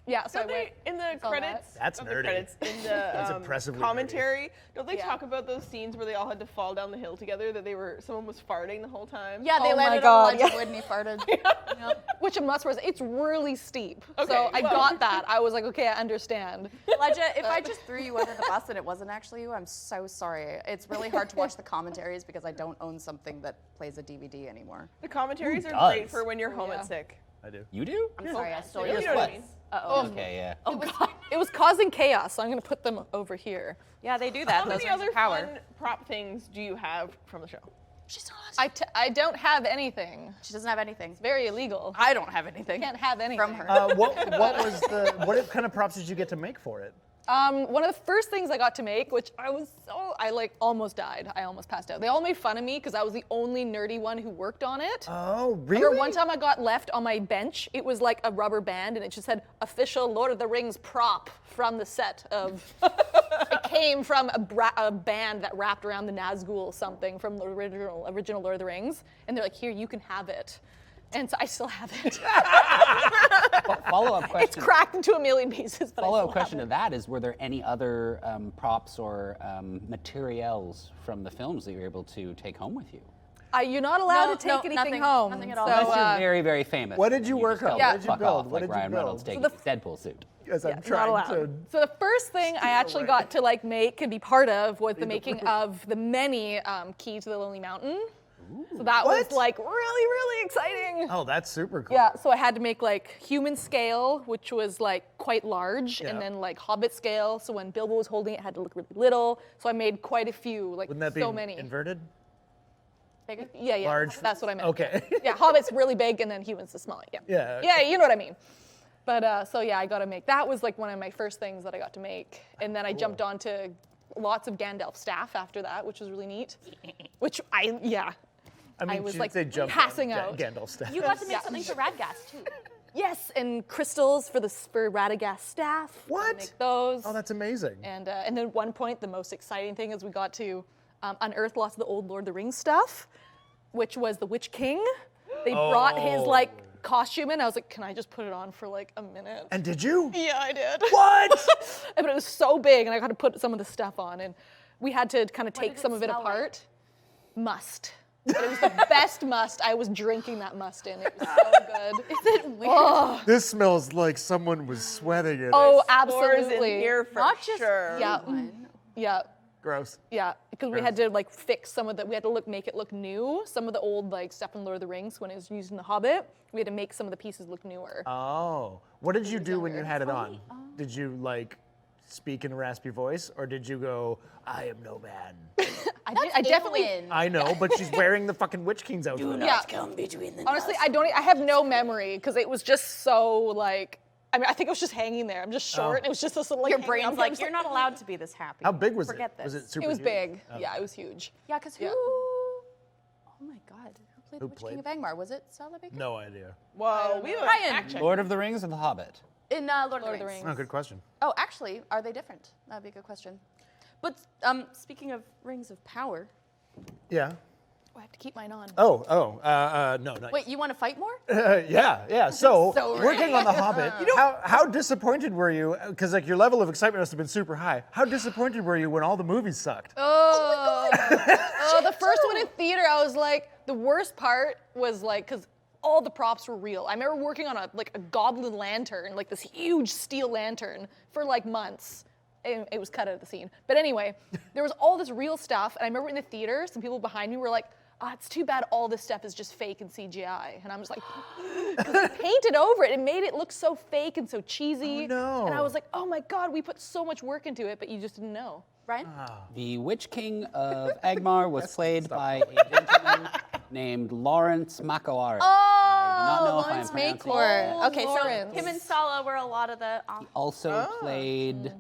F: yeah, so
E: Don't
F: I went.
E: they, in the
F: saw that.
E: credits,
A: That's
E: not the
A: nerdy.
E: credits, in the
A: That's impressively nerdy.
E: commentary, don't they
F: Yeah.
E: talk about those scenes where they all had to fall down the hill together? That someone was farting the whole time.
D: Yeah, they
F: Oh my
D: landed
F: God,
D: on the ledge of
F: yeah.
D: wood and he farted. Yep.
F: Which a must was. It's really steep.
E: Okay,
F: so I
E: well.
F: got that. I was like, okay, I understand.
D: Elijah, if I just threw you under the bus and it wasn't actually you, I'm so sorry. It's really hard to watch the commentaries because I don't own something that plays a DVD anymore.
E: The commentaries
B: Who
E: are great
B: does?
E: for when you're home
F: yeah.
E: and sick.
A: I do.
B: You do?
D: I'm sorry, I stole
E: You
D: yours.
E: know what I mean?
D: Uh-oh.
B: Okay, yeah.
F: Oh God. It was causing chaos, so I'm gonna put them over here.
D: Yeah, they do that.
E: How
D: Those
E: many
D: rings of
E: other
D: power.
E: fun prop things do you have from the show?
D: She's not.
F: I don't have anything.
D: She doesn't have anything.
F: Very illegal.
D: I don't have anything.
F: Can't have anything.
D: From her.
A: What kind of props did you get to make for it?
F: One of the first things I got to make, which I like almost died. I almost passed out. They all made fun of me because I was the only nerdy one who worked on it.
A: Oh, really?
F: Remember one time I got left on my bench, it was like a rubber band and it just said official Lord of the Rings prop from the set of, it came from a band that wrapped around the Nazgul something from the original Lord of the Rings. And they're like, here, you can have it. And so I still have it.
B: Follow-up question.
F: It's cracked into a million pieces, but I
B: Follow-up
F: still
B: question
F: have
B: to that is, were there any other props or materials from the films that you were able to take home with you?
F: it. You're not allowed
D: No,
F: to take
D: no,
F: anything
D: nothing.
F: home.
D: Nothing at all.
F: So,
B: Unless you're very, very famous.
A: What did
B: and
A: you
B: just
A: work
B: tell
A: on?
B: them
A: What
B: to
A: did you
B: fuck
A: build?
B: off,
A: What
B: like
A: did you
B: Ryan Reynolds
A: build?
B: taking his Deadpool suit.
A: As I'm
F: not
A: trying
F: allowed.
A: to.
F: So the first thing I actually got to like make and be part of was the making of the many Key to the Lonely Mountain. So that was
A: What?
F: like really, really exciting.
A: Oh, that's super cool.
F: Yeah, so I had to make like human scale, which was like quite large,
A: Yeah.
F: and then like Hobbit scale. So when Bilbo was holding it, it had to look really little. So I made quite a few, like
A: Wouldn't that be
F: so many.
A: inverted?
F: Yeah, yeah.
A: Large-
F: That's what I meant.
A: Okay.
F: Yeah, Hobbit's really big, and then humans is small. Yeah.
A: Yeah.
F: Yeah, you know what I mean. But so yeah, I got to make. That was like one of my first things that I got to make, and then I jumped on to lots of Gandalf staff after that, which was really neat.
A: I mean,
F: I was,
A: she'd
F: like,
A: say jump
F: passing
A: on
F: out.
A: Gandalf's staff.
D: You got to make something for Radgast too.
F: Yes, and crystals for Radagast staff. Got to
A: What?
F: Make those.
A: Oh, that's amazing.
F: And then at one point, the most exciting thing is we got to unearth lots of the old Lord of the Rings stuff, which was the Witch King. They brought his like costume in. I was like, can I just put it on for like a minute?
A: And did you?
F: Yeah, I did.
A: What?
F: But it was so big, and I got to put some of the stuff on, and we had to kind of take
D: did
F: some
D: it
F: of it
D: smell like?
F: apart. Must. But it was the best must. I was drinking that must in. It was so good.
D: Is it weird?
A: This smells like someone was sweating in it.
F: Oh,
E: Spores in
F: absolutely.
E: here for
D: Not just
E: sure.
F: Yeah. Yeah.
A: Gross.
F: Yeah, because we had to like fix some of the, we had to make it look new. Some of the old like stuff in Lord of the Rings when it was used in The Hobbit, we had to make some of the pieces look newer.
A: Oh. What did you do when you
F: younger.
A: had it on? Did you like speak in a raspy voice, or did you go, I am no man?
F: I definitely,
D: Alien.
A: I know, but she's wearing the fucking Witch King's outfit.
F: yeah.
B: Come between the
F: Honestly, I have no memory because it was just so like I mean, I think I was just hanging there. I'm just short. And it was just this little, like,
D: Your
F: hanging
D: brain's
F: out.
D: like,
F: I'm
D: you're not allowed to be this happy.
A: How big was
D: Forget
A: it? Was
D: this.
A: it super
F: It was
A: huge?
F: big. Yeah, it was huge.
D: Yeah, because who?
F: Yeah.
D: Oh my God, who played
A: Who
D: the Witch
A: played?
D: King of Angmar? Was it Sala Baker?
A: No idea.
E: Well, we have
D: Ryan.
E: a fact check.
B: Lord of the Rings or The Hobbit?
D: In Lord of
F: Lord
D: the
F: of the
D: Rings.
F: Rings.
A: Oh, good question.
D: Oh, actually, are they different? That'd be a good question. But speaking of Rings of Power,
A: Yeah.
F: Oh, I have to keep mine on.
A: No, not
D: wait, you want to fight more?
A: yeah. So,
D: So
A: working on The Hobbit, how disappointed were you? Because like your level of excitement must have been super high. How disappointed were you when all the movies sucked?
F: Oh, the first one in theater, I was like, the worst part was like, because all the props were real. I remember working on a goblin lantern, like this huge steel lantern for like months. And it was cut out of the scene. But anyway, there was all this real stuff. And I remember in the theater, some people behind me were like, it's too bad all this stuff is just fake and CGI. And I'm just like, because they painted over it. It made it look so fake and so cheesy.
A: Oh, no.
F: And I was like, oh my God, we put so much work into it, but you just didn't know.
D: Ryan?
B: The Witch King of Angmar was played by a gentleman named Lawrence Makawari. I do not know if I'm
F: Lawrence
B: pronouncing
F: Makawari.
B: it.
D: Okay, so
F: Lawrence.
D: him and Sala were a lot of the.
B: Also played.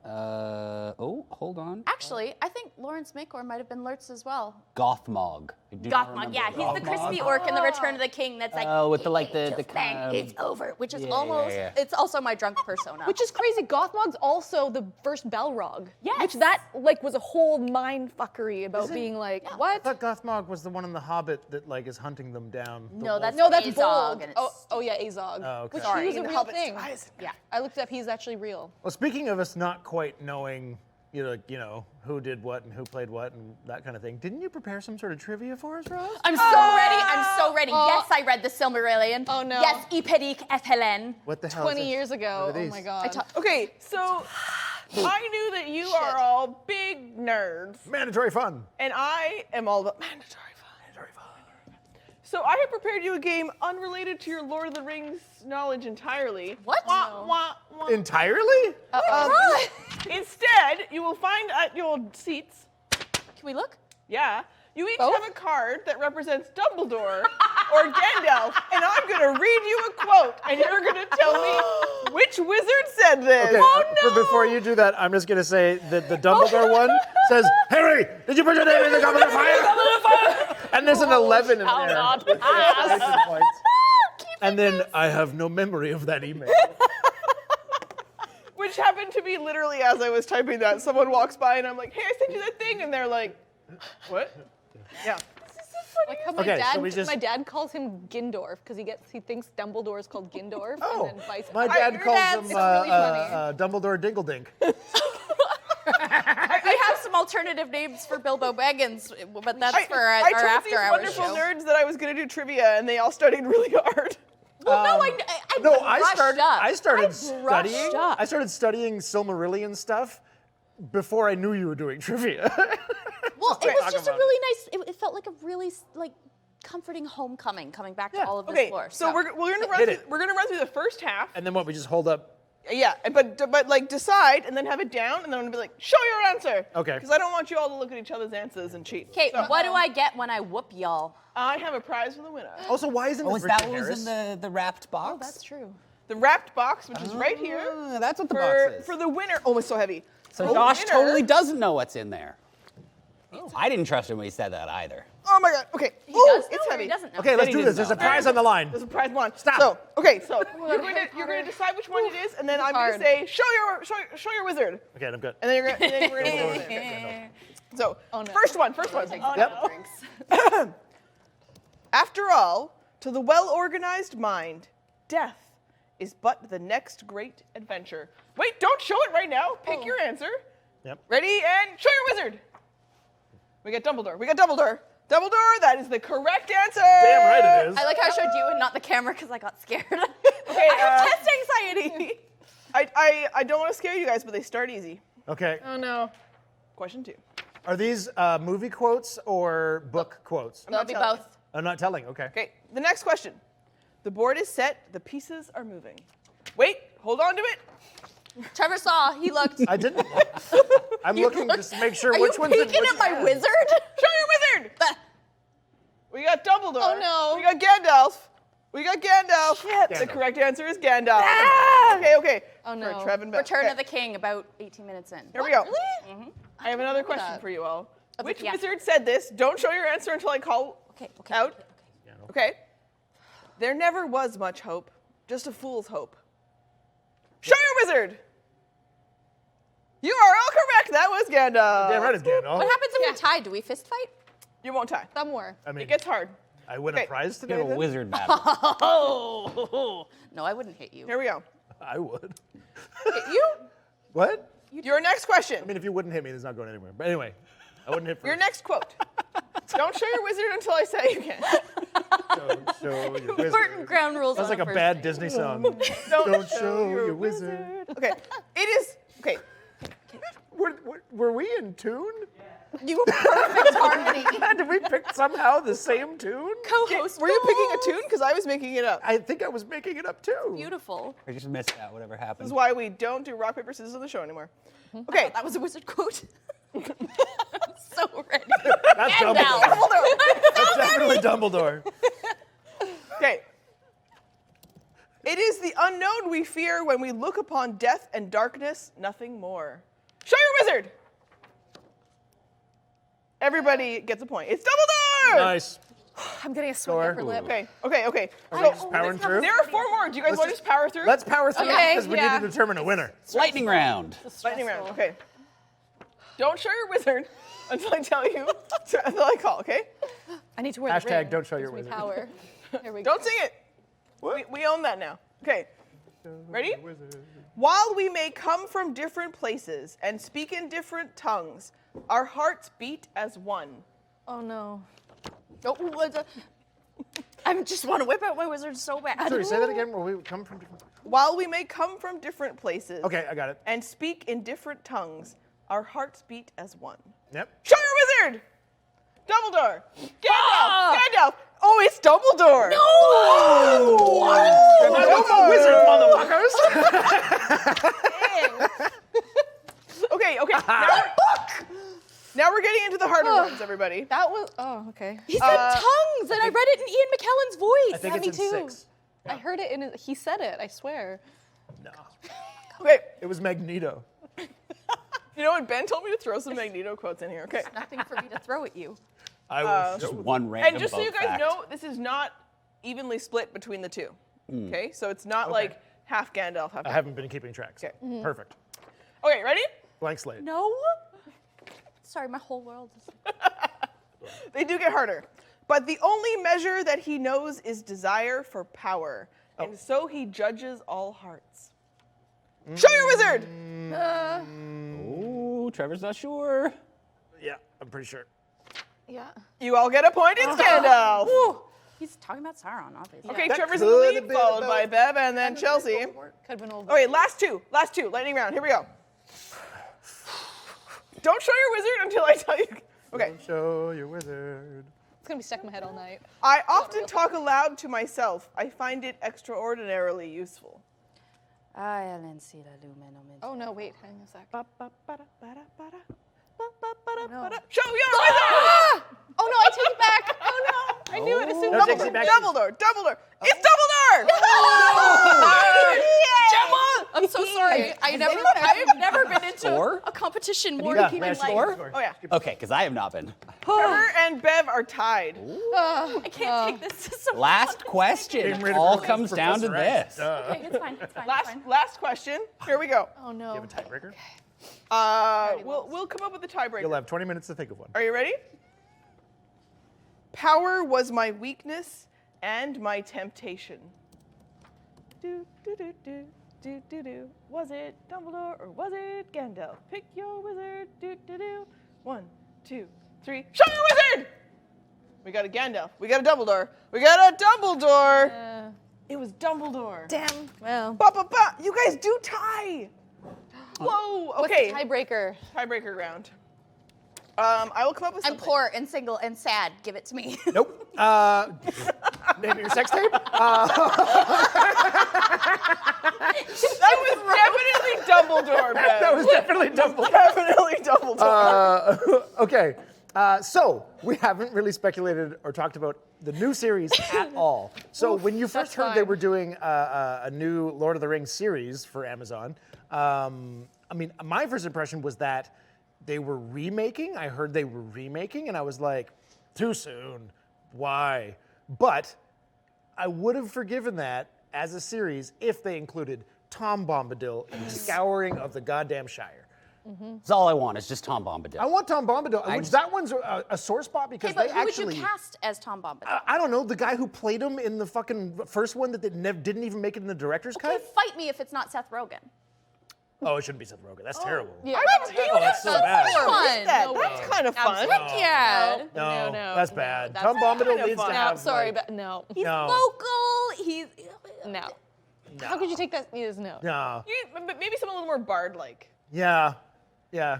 B: Hold on.
D: Actually, I think Lawrence Makor might have been Lurtz as well.
B: Gothmog. I do not
D: Gothmog,
B: remember
D: yeah, he's the crispy orc in the Return of the King. That's like,
B: Oh, with the like
D: "Hey,
B: the
D: just
B: kind
D: bang,
B: of.
D: it's over, which is
B: Yeah,
D: almost.
B: yeah.
D: It's also my drunk persona.
F: Which is crazy. Gothmog's also the first Balrog.
D: Yes.
F: Which that was a whole mind fuckery about being like,
A: I
F: what?
A: thought Gothmog was the one in The Hobbit that like is hunting them down. The
D: No,
A: wolf.
D: that's
F: No, that's
D: Azog,
F: Bolg.
D: and it's
F: Oh yeah, Azog.
A: Oh, okay.
F: Which
A: Sorry,
F: he was
E: in
F: a
E: The
F: real
E: Hobbit's
F: thing.
E: eyes.
D: yeah.
F: I looked up, he's actually real.
A: Well, speaking of us not quite knowing, you know, who did what and who played what and that kind of thing, didn't you prepare some sort of trivia for us, Rose?
D: I'm so ready. I'm so ready. Yes, I read the Silmarillion.
F: Oh, no.
D: Yes, Iperik Ethelen.
A: What the hell?
F: 20
A: is
F: years
A: What are
F: ago. Oh
A: these?
F: my God.
E: Okay, so I knew that you are all big nerds,
A: Mandatory fun.
E: and I am all about mandatory fun. So I have prepared you a game unrelated to your Lord of the Rings knowledge entirely.
D: What?
E: Wah, wah, wah.
A: Entirely?
E: Instead, you will find at your seats,
D: Can we look?
E: yeah, you each
F: Both?
E: have a card that represents Dumbledore or Gandalf, and I'm gonna read you a quote, and you're gonna tell me which wizard said this.
A: Okay, before you do that, I'm just going to say that the Dumbledore one says, Harry, did you put your name in the Goblet of Fire? And there's an 11 in there. Exclamation points. And then I have no memory of that email.
E: Which happened to be literally as I was typing that. Someone walks by and I'm like, hey, I sent you that thing. And they're like, what? Yeah.
F: Like how
A: Okay, so we just-
F: my dad calls him Gindorf because he tings Dumbledore is called Gindorf
A: Oh,
F: and then vice
A: my
F: versa.
A: dad
D: your
A: calls
D: dad's
A: him
F: really funny.
A: Dumbledore Dingledink.
D: We have some alternative names for Bilbo Baggins, but that's for our
E: I told
D: after
E: these
D: hours
E: wonderful
D: show.
E: nerds that I was going to do trivia, and they all studied really hard.
D: Well, no, I
A: No,
D: brushed up.
A: I started
D: brushed
A: studying.
D: up.
A: I started studying Silmarillion stuff before I knew you were doing trivia.
D: Well, it
A: talk
D: was just a
A: about
D: really nice. It felt like a really comforting homecoming coming back to all of this
E: Okay,
D: lore.
E: so we're going to
A: Hit it.
E: run through the first half.
A: And then what? We just hold up.
E: Yeah, but like decide and then have it down, and then I'm gonna be like, show your answer.
A: Okay.
E: Because I don't want you all to look at each other's answers and cheat.
D: Okay,
E: So,
D: what do I get when I whoop y'all?
E: I have a prize for the winner.
A: Also, why isn't this
B: Was that
A: Richard
B: what was
A: Harris?
B: in the wrapped box?
F: That's true.
E: The wrapped box, which is right here.
B: Ah, that's what the box is.
E: For the winner. Oh, it's so heavy.
B: So
E: The
B: Josh
E: winner-
B: totally doesn't know what's in there. I didn't trust him when he said that either.
E: Oh my God. Okay.
D: He
E: Ooh,
D: does know
E: it's
D: or
E: heavy.
D: he doesn't know?
A: Okay, let's
B: He
A: do
B: didn't
A: this. There's a
B: know.
A: prize on the line.
E: There's a prize one.
A: Stop.
E: So you're gonna decide which one it is, and then I'm gonna
F: hard.
E: say, show your wizard,
A: Okay, I'm good.
E: and then we're gonna go with it. So
F: no.
E: first one.
A: Yep.
E: After all, to the well-organized mind, death is but the next great adventure. Wait, don't show it right now. Pick your answer.
A: Yep.
E: Ready, and show your wizard. We got Dumbledore. Dumbledore, that is the correct answer.
A: Damn right it is.
D: I like how I showed you and not the camera because I got scared.
E: Okay,
D: I have test anxiety.
E: I don't want to scare you guys, but they start easy.
A: Okay.
F: Oh no.
E: Question 2.
A: Are these movie quotes or book quotes?
D: That'll be
E: telling.
D: both.
A: I'm not telling. Okay.
E: Okay, the next question. The board is set, the pieces are moving. Wait, hold on to it.
D: Trevor saw. He looked.
A: I didn't. I'm looking just to make sure
D: Are
A: which
D: you
A: one's
D: peeking
A: which
D: at my
A: hand.
D: wizard?
E: Show your wizard. We got Dumbledore.
F: Oh, no.
E: We got Gandalf. We got Gandalf.
A: Shit.
E: The correct answer is Gandalf. Okay.
F: Oh, no.
E: For Trev and Bev.
D: Return
E: Okay,
D: of the King, about 18 minutes in.
E: Here we go. I have another question for you all. Which wizard said this? Don't show your answer until I call out. Okay. There never was much hope, just a fool's hope. Show your wizard! You are all correct. That was Gandalf.
A: Damn right it's Gandalf.
D: What happens if we're tied? Do we fist fight?
E: You won't tie.
F: Somewhere.
A: I mean,
E: It gets hard.
A: I win
E: Okay.
A: a prize
B: We
A: today.
B: have a
A: then?
B: wizard battle.
D: Oh, no, I wouldn't hit you.
E: Here we go.
A: I would.
D: Hit you?
A: What?
E: Your next question.
A: I mean, if you wouldn't hit me, it's not going anywhere. But anyway, I wouldn't hit first.
E: Your next quote. Don't show your wizard until I say you can.
A: Don't show your wizard.
D: Important ground rules.
A: Sounds
D: on
A: like a
D: first
A: bad
D: date.
A: Disney song.
E: Don't
A: show your wizard.
E: Okay. It is. Okay.
A: Were we in tune?
D: You were perfect harmony.
A: Did we pick somehow the same tune?
D: Co-host.
E: Were you picking a tune? Because I was making it up.
A: I think I was making it up too.
D: Beautiful.
B: I just missed that, whatever
E: This
B: happened.
E: is why we don't do rock, paper, scissors on the show anymore. Okay.
D: That was a wizard quote. So ready.
A: That's
D: Gandalf.
A: Dumbledore. That's definitely Dumbledore.
E: Okay. It is the unknown we fear when we look upon death and darkness, nothing more. Show your wizard! Everybody gets a point. It's Dumbledore!
A: Nice.
F: I'm getting a
A: Score.
F: sweaty upper lip.
E: Okay.
A: Are we just powering through?
E: There are 4 more. Do you guys want to just power through?
A: Let's power through
F: Okay,
A: because we
F: yeah.
A: need to determine a winner.
B: Lightning round.
E: Lightning round. Okay. Don't show your wizard until I tell you, until I call, okay?
F: I need to wear the
A: Hashtag
F: ring.
A: don't show your
F: Gives me
A: wizard.
F: Power. Here we go.
E: Don't sing it. We own that now. Okay. Ready?
A: Wizard.
E: While we may come from different places and speak in different tongues, our hearts beat as one.
F: Oh no.
D: I just want to whip out my wizard so bad.
A: Sorry, say that again. Where we come from different.
E: While we may come from different places
A: Okay, I got it.
E: and speak in different tongues, our hearts beat as one.
A: Yep.
E: Show your wizard! Dumbledore! Gandalf! Gandalf! Oh, it's Dumbledore!
A: Wizard, motherfuckers.
E: Okay. Now we're getting into the harder ones, everybody.
F: That was. Oh, okay.
D: He said tongues, and I read it in Ian McKellen's voice.
A: I think
F: me
A: it's in
F: too.
A: 6.
F: I heard it in. He said it. I swear.
A: No.
E: Okay,
A: It was Magneto.
E: you know what? Ben told me to throw some Magneto quotes in here. Okay.
D: Nothing for me to throw at you.
A: I will
B: Just
A: show
B: one random
E: And just so you
B: boat
E: guys
B: fact.
E: know, this is not evenly split between the two. Okay? So it's not like half Gandalf, half
A: I haven't been keeping track. So.
E: Okay.
A: Perfect.
E: Okay, ready?
A: Blank slate.
D: No. Sorry, my whole world is.
E: They do get harder. But the only measure that he knows is desire for power, and so he judges all hearts. Show your wizard!
B: Oh, Trevor's not sure.
A: Yeah, I'm pretty sure.
F: Yeah.
E: You all get a point. It's Gandalf.
D: He's talking about Sauron, obviously.
E: Okay,
A: That
E: Trevor's in the
A: could
E: lead,
A: be
E: followed
A: about-
E: by Bev and then Chelsea.
F: Could have been over.
E: Okay, last two, lightning round. Here we go. Don't show your wizard until I tell you. Okay.
A: Don't show your wizard.
F: It's gonna be stuck in my head all night.
E: I often talk aloud to myself. I find it extraordinarily useful.
F: Oh no, wait, hang on a sec.
E: Show your wizard!
F: Oh no, I take it back. Oh no, I knew it as soon
A: No,
F: as
A: takes it back.
E: Dumbledore! It's Dumbledore!
D: I'm so sorry. I've never been into
B: Score?
D: a competition more
A: Yeah,
D: in
A: yeah,
D: my life.
E: Oh yeah.
B: Okay, because I have not been.
E: Trevor and Bev are tied.
D: I can't take this. This is so
B: Last question.
A: Getting rid of
B: All
A: her
B: comes down to
A: Professor X.
B: this.
A: Duh.
D: Okay, it's fine. It's fine. It's fine.
E: Last question. Here we go.
F: Oh no.
A: You have a tiebreaker?
E: We'll come up with a tiebreaker.
A: You'll have 20 minutes to think of one.
E: Are you ready? Power was my weakness and my temptation. Do, do, do, do, do, do, do. Was it Dumbledore or was it Gandalf? Pick your wizard. Do, do, do. 1, 2, 3. Show your wizard! We got a Gandalf. We got a Dumbledore. We got a Dumbledore. It was Dumbledore.
F: Damn. Well.
E: Ba, ba, ba. You guys do tie. Whoa. Okay.
F: What's the tiebreaker?
E: Tiebreaker round. I will come up with
D: I'm
E: something.
D: poor and single and sad. Give it to me.
A: Nope. Name your sex tape?
E: That was definitely Dumbledore, Ben.
A: That was definitely Dumbledore.
E: Definitely Dumbledore.
A: Okay. So we haven't really speculated or talked about the new series at all. So when you first heard they were doing a new Lord of the Rings series for Amazon, I mean, my first impression was that they were remaking. I heard they were remaking, and I was like, too soon. Why? But I would have forgiven that as a series if they included Tom Bombadil in the scouring of the goddamn Shire.
B: That's all I want is just Tom Bombadil.
A: I want Tom Bombadil, which that one's a sore spot because
C: Okay, but
A: they
C: who
A: actually.
C: would you cast as Tom Bombadil?
A: I don't know, the guy who played him in the fucking first one that didn't even make it in the director's
C: Okay,
A: cut?
C: fight me if it's not Seth Rogen.
A: Oh, it shouldn't be Seth Rogen. That's terrible.
F: Yeah.
A: Oh, that's so bad.
C: Fun.
E: That's kind of fun.
C: Yeah.
A: No,
F: no,
A: that's
F: no,
A: bad.
F: that's
A: Tom Bombadil
E: kind of
A: needs to
E: fun.
A: have.
F: No, sorry,
A: like,
F: but no.
C: He's
A: No.
C: vocal. He's
F: No. How could you take that? Yes, no.
A: No.
E: But maybe someone a little more bard-like.
A: Yeah.
E: You know?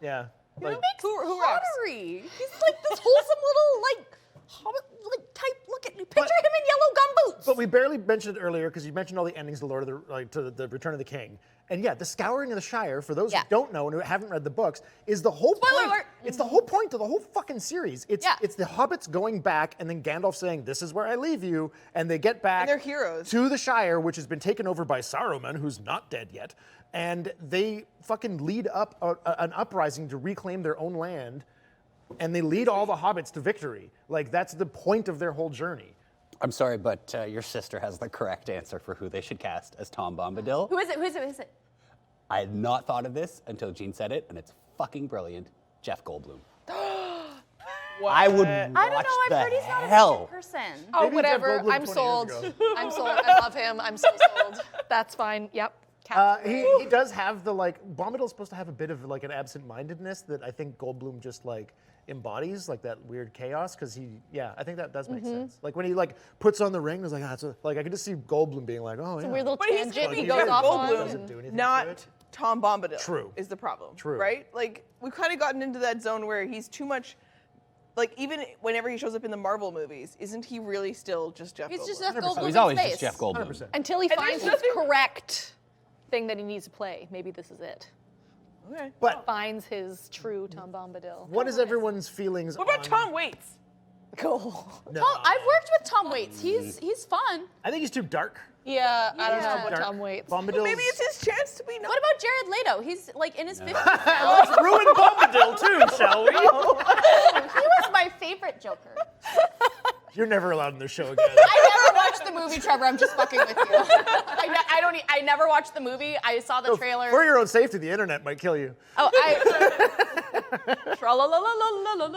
A: Yeah.
E: Who
A: Like,
E: rocks?
C: pottery. He's like this wholesome little like hobbit like type. Look at picture him in yellow gum boots.
A: but we barely mentioned it earlier because you mentioned all the endings of the Lord of the to the Return of the King. And yeah, the scouring of the Shire, for those who don't know and who haven't read the books, is the whole
C: Spoiler
A: point.
C: alert.
A: It's the whole point of the whole fucking series. It's
C: Yeah.
A: it's the hobbits going back and then Gandalf saying, "This is where I leave you," and they get back.
E: they're heroes.
A: To the Shire, which has been taken over by Saruman, who's not dead yet, and they fucking lead up an uprising to reclaim their own land, and they lead all the hobbits to victory. Like that's the point of their whole journey.
B: I'm sorry, but your sister has the correct answer for who they should cast as Tom Bombadil.
C: Who is it? Who is it? Who is it?
B: I had not thought of this until Gene said it, and it's fucking brilliant. Jeff Goldblum. I would watch
C: I don't know. I've
B: the
C: heard he's not a
B: hell.
C: good person.
F: Oh,
A: Maybe Jeff
F: whatever.
A: Goldblum
F: I'm
A: 20 years
F: sold.
A: ago.
F: I'm sold. I love him. I'm so sold. That's fine. Yep.
A: He does have the Bombadil's supposed to have a bit of like an absent-mindedness that I think Goldblum just like embodies, like that weird chaos. Because I think that does make sense. Like when he like puts on the ring, it's like I could just see Goldblum being like, oh yeah.
F: It's a weird little
E: But he's
F: tangent
E: gonna
F: he
E: be
F: goes
E: Jeff
F: off on.
E: Goldblum,
A: Doesn't do anything to
E: not
A: it.
E: Tom Bombadil.
A: True.
E: Is the problem.
A: True.
E: Right? Like we've kind of gotten into that zone where he's too much. Like even whenever he shows up in the Marvel movies, isn't he really still just Jeff?
C: He's
E: Goldblum?
C: just Jeff
A: 100%.
C: Goldblum.
B: Oh, he's
C: in
B: always
C: space.
B: just Jeff Goldblum.
A: 100%.
F: Until he
E: And
F: finds
E: there's
F: his
E: nothing-
F: correct thing that he needs to play. Maybe this is it.
E: Okay.
A: But
F: Finds his true Tom Bombadil.
A: what is everyone's feelings?
E: What about
A: on,
E: Tom Waits?
F: Cool.
A: No.
C: Tom, I've worked with Tom Waits. He's fun.
A: I think he's too dark.
F: Yeah, I don't know
C: Yeah.
F: about
A: Dark.
F: Tom Waits.
A: Bombadil's
E: Maybe it's his chance to be known.
C: What about Jared Leto? He's like in his 50s.
A: Let's ruin Bombadil too, shall we?
C: He was my favorite Joker.
A: You're never allowed in the show again.
C: I never watched the movie, Trevor. I'm just fucking with you. I never watched the movie. I saw the trailer.
A: For your own safety, the internet might kill you.
C: Oh,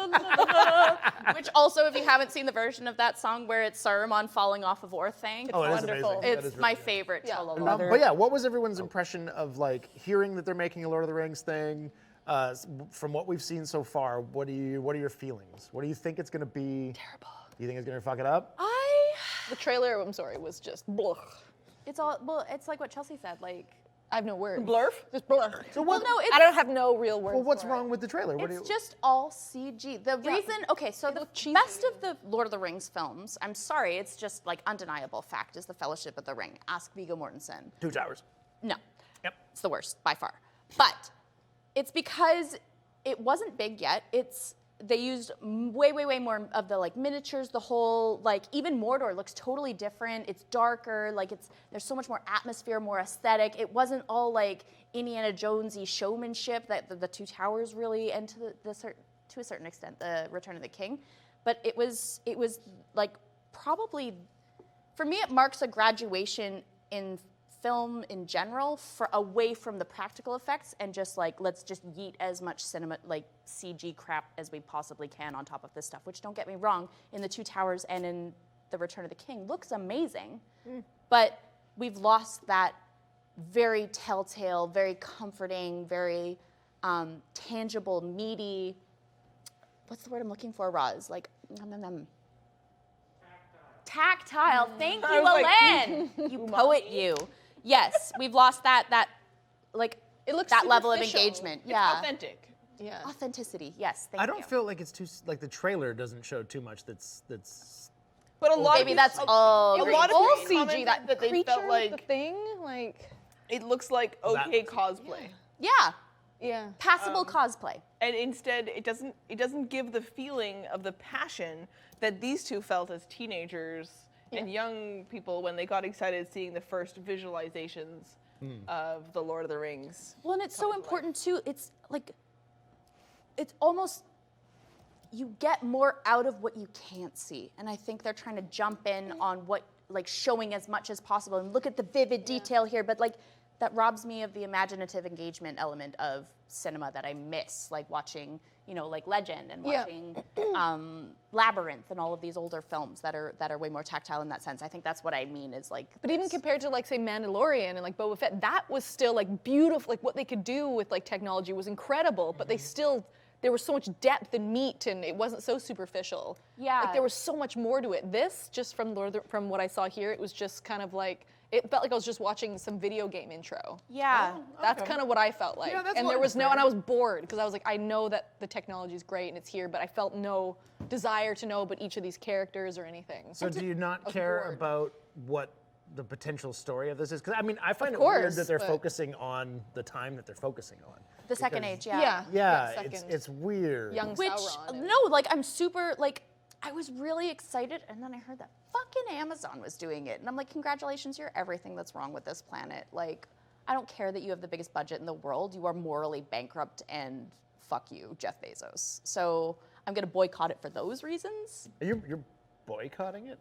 C: Tra-la-la-la-la-la-la-la-la. Which also, if you haven't seen the version of that song where it's Saruman falling off of Orthang,
A: Oh, it is
F: wonderful.
A: amazing. That
C: it's
A: is
C: my
A: really good.
C: favorite.
F: Yeah.
C: Tra-la-la.
A: But yeah, what was everyone's impression of like hearing that they're making a Lord of the Rings thing? From what we've seen so far, what are your feelings? What do you think it's going to be?
F: Terrible.
A: Do you think it's going to fuck it up?
F: The trailer, I'm sorry, was just blech.
C: It's like what Chelsea said. Like,
F: I have no words.
E: Blurf?
F: Just blech.
A: So what?
C: no, it's
F: I don't have no real words.
A: Well, what's
F: for
A: wrong with the trailer? What do
C: It's
A: you?
C: just all CG. The reason, okay, so the
F: looked cheesy.
C: best of the Lord of the Rings films, I'm sorry, it's just like undeniable fact, is the Fellowship of the Ring. Ask Viggo Mortensen.
A: Two Towers.
C: No.
A: Yep.
C: It's the worst by far. But it's because it wasn't big yet. They used way more of the like miniatures, the whole like even Mordor looks totally different. It's darker, like there's so much more atmosphere, more aesthetic. It wasn't all like Indiana Jonesy showmanship that the Two Towers really, and to a certain extent the Return of the King. But it was like probably for me it marks a graduation in film in general away from the practical effects and just like let's just yeet as much cinema like CG crap as we possibly can on top of this stuff, which don't get me wrong, in the Two Towers and in the Return of the King looks amazing. But we've lost that very telltale, very comforting, very tangible, meaty, what's the word I'm looking for, Roz? Like tactile. Thank you, Alen. You poet, you. Yes, we've lost that like
F: It looks
C: that level of
F: superficial.
C: engagement.
E: It's
C: Yeah,
E: authentic.
F: Yeah.
C: authenticity. Yes, thank
A: I
C: you.
A: don't feel like it's too like the trailer doesn't show too much. That's
E: But a lot
C: Maybe
E: of
C: that's all.
E: a lot of
F: all
E: people
F: CG.
E: commented
F: That
E: they
F: creature,
E: felt like
F: the thing, like.
E: it looks like okay
A: That-
E: cosplay.
C: Yeah.
F: Yeah.
D: Passable cosplay.
E: And instead, it doesn't give the feeling of the passion that these two felt as teenagers and young people when they got excited seeing the first visualizations of the Lord of the Rings.
D: Well, and it's so important too. It's like, it's almost, you get more out of what you can't see. And I think they're trying to jump in on what, like showing as much as possible and look at the vivid detail here, but like that robs me of the imaginative engagement element of cinema that I miss, like watching, you know, like Legend and watching Labyrinth and all of these older films that are way more tactile in that sense. I think that's what I mean is like.
F: But even compared to like say Mandalorian and like Boba Fett, that was still like beautiful. Like what they could do with like technology was incredible, but they still, there was so much depth and meat and it wasn't so superficial.
D: Yeah.
F: Like there was so much more to it. This, just from what I saw here, it was just kind of like, it felt like I was just watching some video game intro.
D: Yeah.
F: That's kind of what I felt like.
A: Yeah, that's
F: and
A: what
F: there was
A: it's
F: and I was bored because I was like, I know that the technology is great and it's here, but I felt no desire to know about each of these characters or anything.
A: So do you not care
F: bored.
A: about what the potential story of this is? Because I mean, I find
F: Of
A: it weird
F: course,
A: that they're
F: but-
A: focusing on the time that they're focusing on.
D: The Second
A: Because-
D: Age, yeah.
F: Yeah.
A: Yeah,
F: second.
A: it's weird.
F: Young
D: Which,
F: Sauron. and-
D: no, like I'm super, like, I was really excited and then I heard that fucking Amazon was doing it. And I'm like, congratulations, you're everything that's wrong with this planet. Like, I don't care that you have the biggest budget in the world. You are morally bankrupt and fuck you, Jeff Bezos. So I'm gonna boycott it for those reasons.
A: You're boycotting it?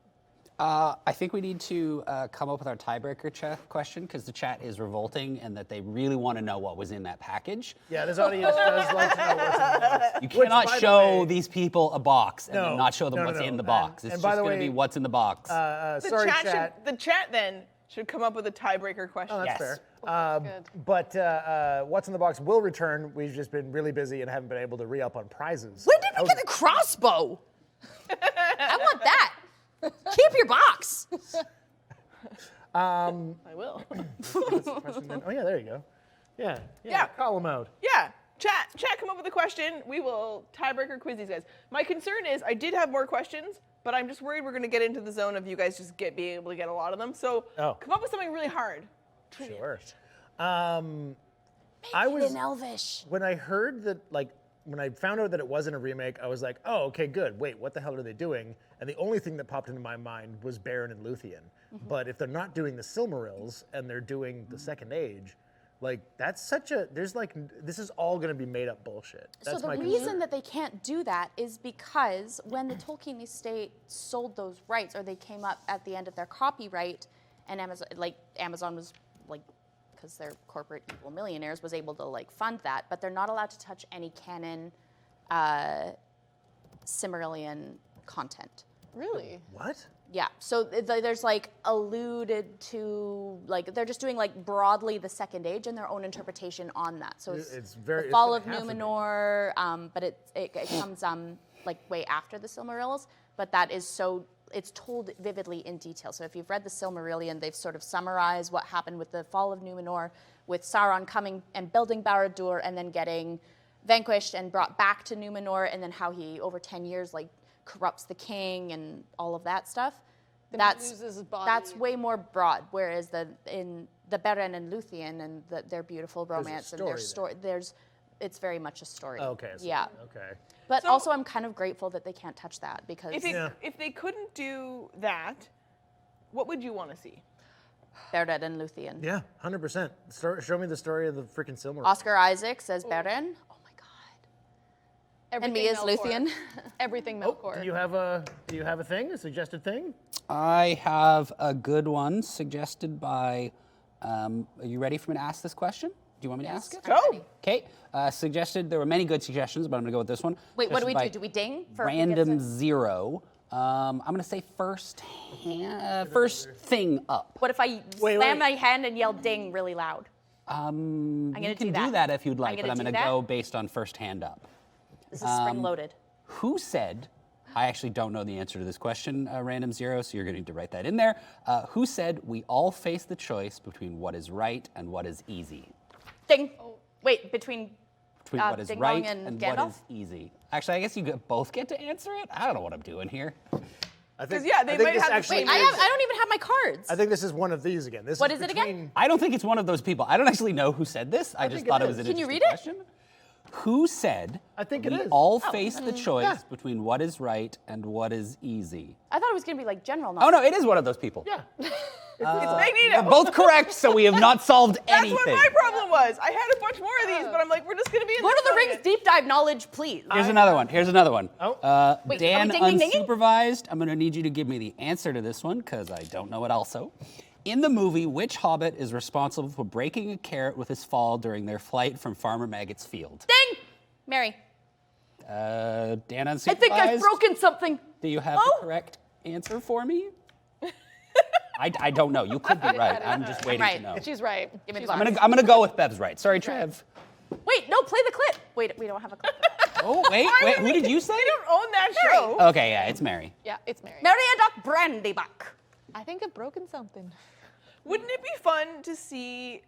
B: I think we need to come up with our tiebreaker question because the chat is revolting and that they really want to know what was in that package.
A: Yeah, this audience does like to know what's in the box.
B: You
A: Which,
B: cannot
A: by the
B: show
A: way-
B: these people a box and
A: No,
B: then not show them
A: no,
B: what's
A: no.
B: in the box.
A: And
B: It's
A: by
B: just
A: the
B: going to
A: way,
B: be what's in the box.
A: Sorry, chat.
E: The chat then should come up with a tiebreaker question.
A: Oh, that's
B: Yes.
A: fair.
F: Good.
A: But what's in the box will return. We've just been really busy and haven't been able to re-up on prizes.
D: When did we get a crossbow? I want that. Keep your box.
E: I will.
A: Question then? Oh yeah, there you go. Yeah.
E: Yeah.
A: Column mode.
E: Yeah. Chat, come up with a question. We will tiebreaker quiz these guys. My concern is I did have more questions, but I'm just worried we're going to get into the zone of you guys just being able to get a lot of them. So come up with something really hard.
A: Sure. I was
D: in Elvish.
A: when I heard that, like, when I found out that it wasn't a remake, I was like, oh, okay, good. Wait, what the hell are they doing? And the only thing that popped into my mind was Beren and Luthien. But if they're not doing the Silmarils and they're doing the Second Age, like, that's such a, there's like, this is all going to be made up bullshit. That's
D: So the
A: my
D: reason
A: concern.
D: that they can't do that is because when the Tolkien estate sold those rights, or they came up at the end of their copyright, and Amazon was like, because they're corporate evil millionaires, was able to like fund that, but they're not allowed to touch any canon Silmarillion content.
F: Really?
A: What?
D: Yeah, so there's like alluded to, like they're just doing like broadly the Second Age and their own interpretation on that. So
A: It's very-
D: the
A: it's
D: Fall
A: gonna
D: of
A: have to be.
D: Numenor, but it comes like way after the Silmarils. But that is so, it's told vividly in detail. So if you've read the Silmarillion, they've sort of summarized what happened with the Fall of Numenor, with Sauron coming and building Barad-dûr and then getting vanquished and brought back to Numenor, and then how he over 10 years like corrupts the king and all of that stuff.
F: Then he
D: That's
F: loses his body.
D: that's way more broad. Whereas in the Beren and Luthien and their beautiful romance and their
A: story
D: story, it's very much a story.
A: Okay. So,
D: Yeah.
A: Okay.
D: But
E: So-
D: also, I'm kind of grateful that they can't touch that because
E: If they couldn't do that, what would you want to see?
D: Beren and Luthien.
A: Yeah, 100%. Show me the story of the freaking Silmarils.
D: Oscar Isaac says Beren. Oh my God. And
F: Everything
D: me as
F: Melkor.
D: Luthien.
F: Everything Melkor.
A: Do you have a thing, a suggested thing?
B: I have a good one suggested by. Are you ready for me to ask this question? Do you want me to ask it?
E: Go.
B: Okay. Suggested. There were many good suggestions, but I'm going to go with this one.
D: Wait, what do we do?
B: Suggested
D: Do
B: by
D: we ding for who gets
B: Random
D: it?
B: Zero. I'm going to say first thing up.
D: What if I slam my hand and yell ding really loud? I'm gonna
B: You can
D: do
B: do that if you'd like,
D: gonna
B: but I'm
D: do
B: going to
D: that.
B: go based on first hand up.
D: This is spring loaded.
B: Who said, I actually don't know the answer to this question, Random Zero, so you're going to need to write that in there. Who said we all face the choice between what is right and what is easy?
D: Ding. Wait, between
B: What is
D: Ding
B: right
D: Dong and
B: what
D: Gandalf?
B: is easy? Actually, I guess you both get to answer it. I don't know what I'm doing here.
A: I think,
E: yeah, they
A: I think
E: might
A: this
E: have the
A: actually
E: same
D: Wait,
A: is-
D: I don't even have my cards.
A: I think this is one of these again. This
D: What
A: is
D: is it again?
A: between-
B: I don't think it's one of those people. I don't actually know who said this. I just
A: think
B: thought
A: it
B: it was an
D: Can you
B: interesting
D: read it?
B: question. Who said
A: I think it
B: we
A: is.
B: all face the choice
A: Yeah.
B: between what is right and what is easy?
D: I thought it was gonna be like general
B: Oh
D: knowledge.
B: no, it is one of those people.
A: Yeah.
E: It's Magneto.
B: Both correct, so we have not solved
E: That's
B: anything.
E: what my problem was. I had a bunch more of these, but I'm like, we're just gonna be in
D: Lord of
E: this
D: the Rings
E: one.
D: deep dive knowledge, please.
B: Here's another one. Here's another one.
A: Oh.
D: Wait,
B: Dan,
D: are we ding, ding, ding?
B: unsupervised. I'm going to need you to give me the answer to this one because I don't know it also. In the movie, which hobbit is responsible for breaking a carrot with his fall during their flight from Farmer Maggot's field?
D: Ding! Mary.
B: Dan, unsupervised.
D: I think I've broken something.
B: Do you have the correct answer for me? I don't know. You could be right. I'm just waiting
D: right.
B: to know.
F: She's right.
D: Give me
F: She's
D: the
F: right.
D: box.
B: I'm gonna go with Bev's right. Sorry, Trev.
D: Wait, no, play the clip. Wait, we don't have a clip.
B: Oh, wait. Who did you say?
E: I don't own that show.
B: Okay, yeah, it's Mary.
F: Yeah, it's Mary.
D: Maria Doc Brandybuck.
F: I think I've broken something.
E: Wouldn't it be fun to see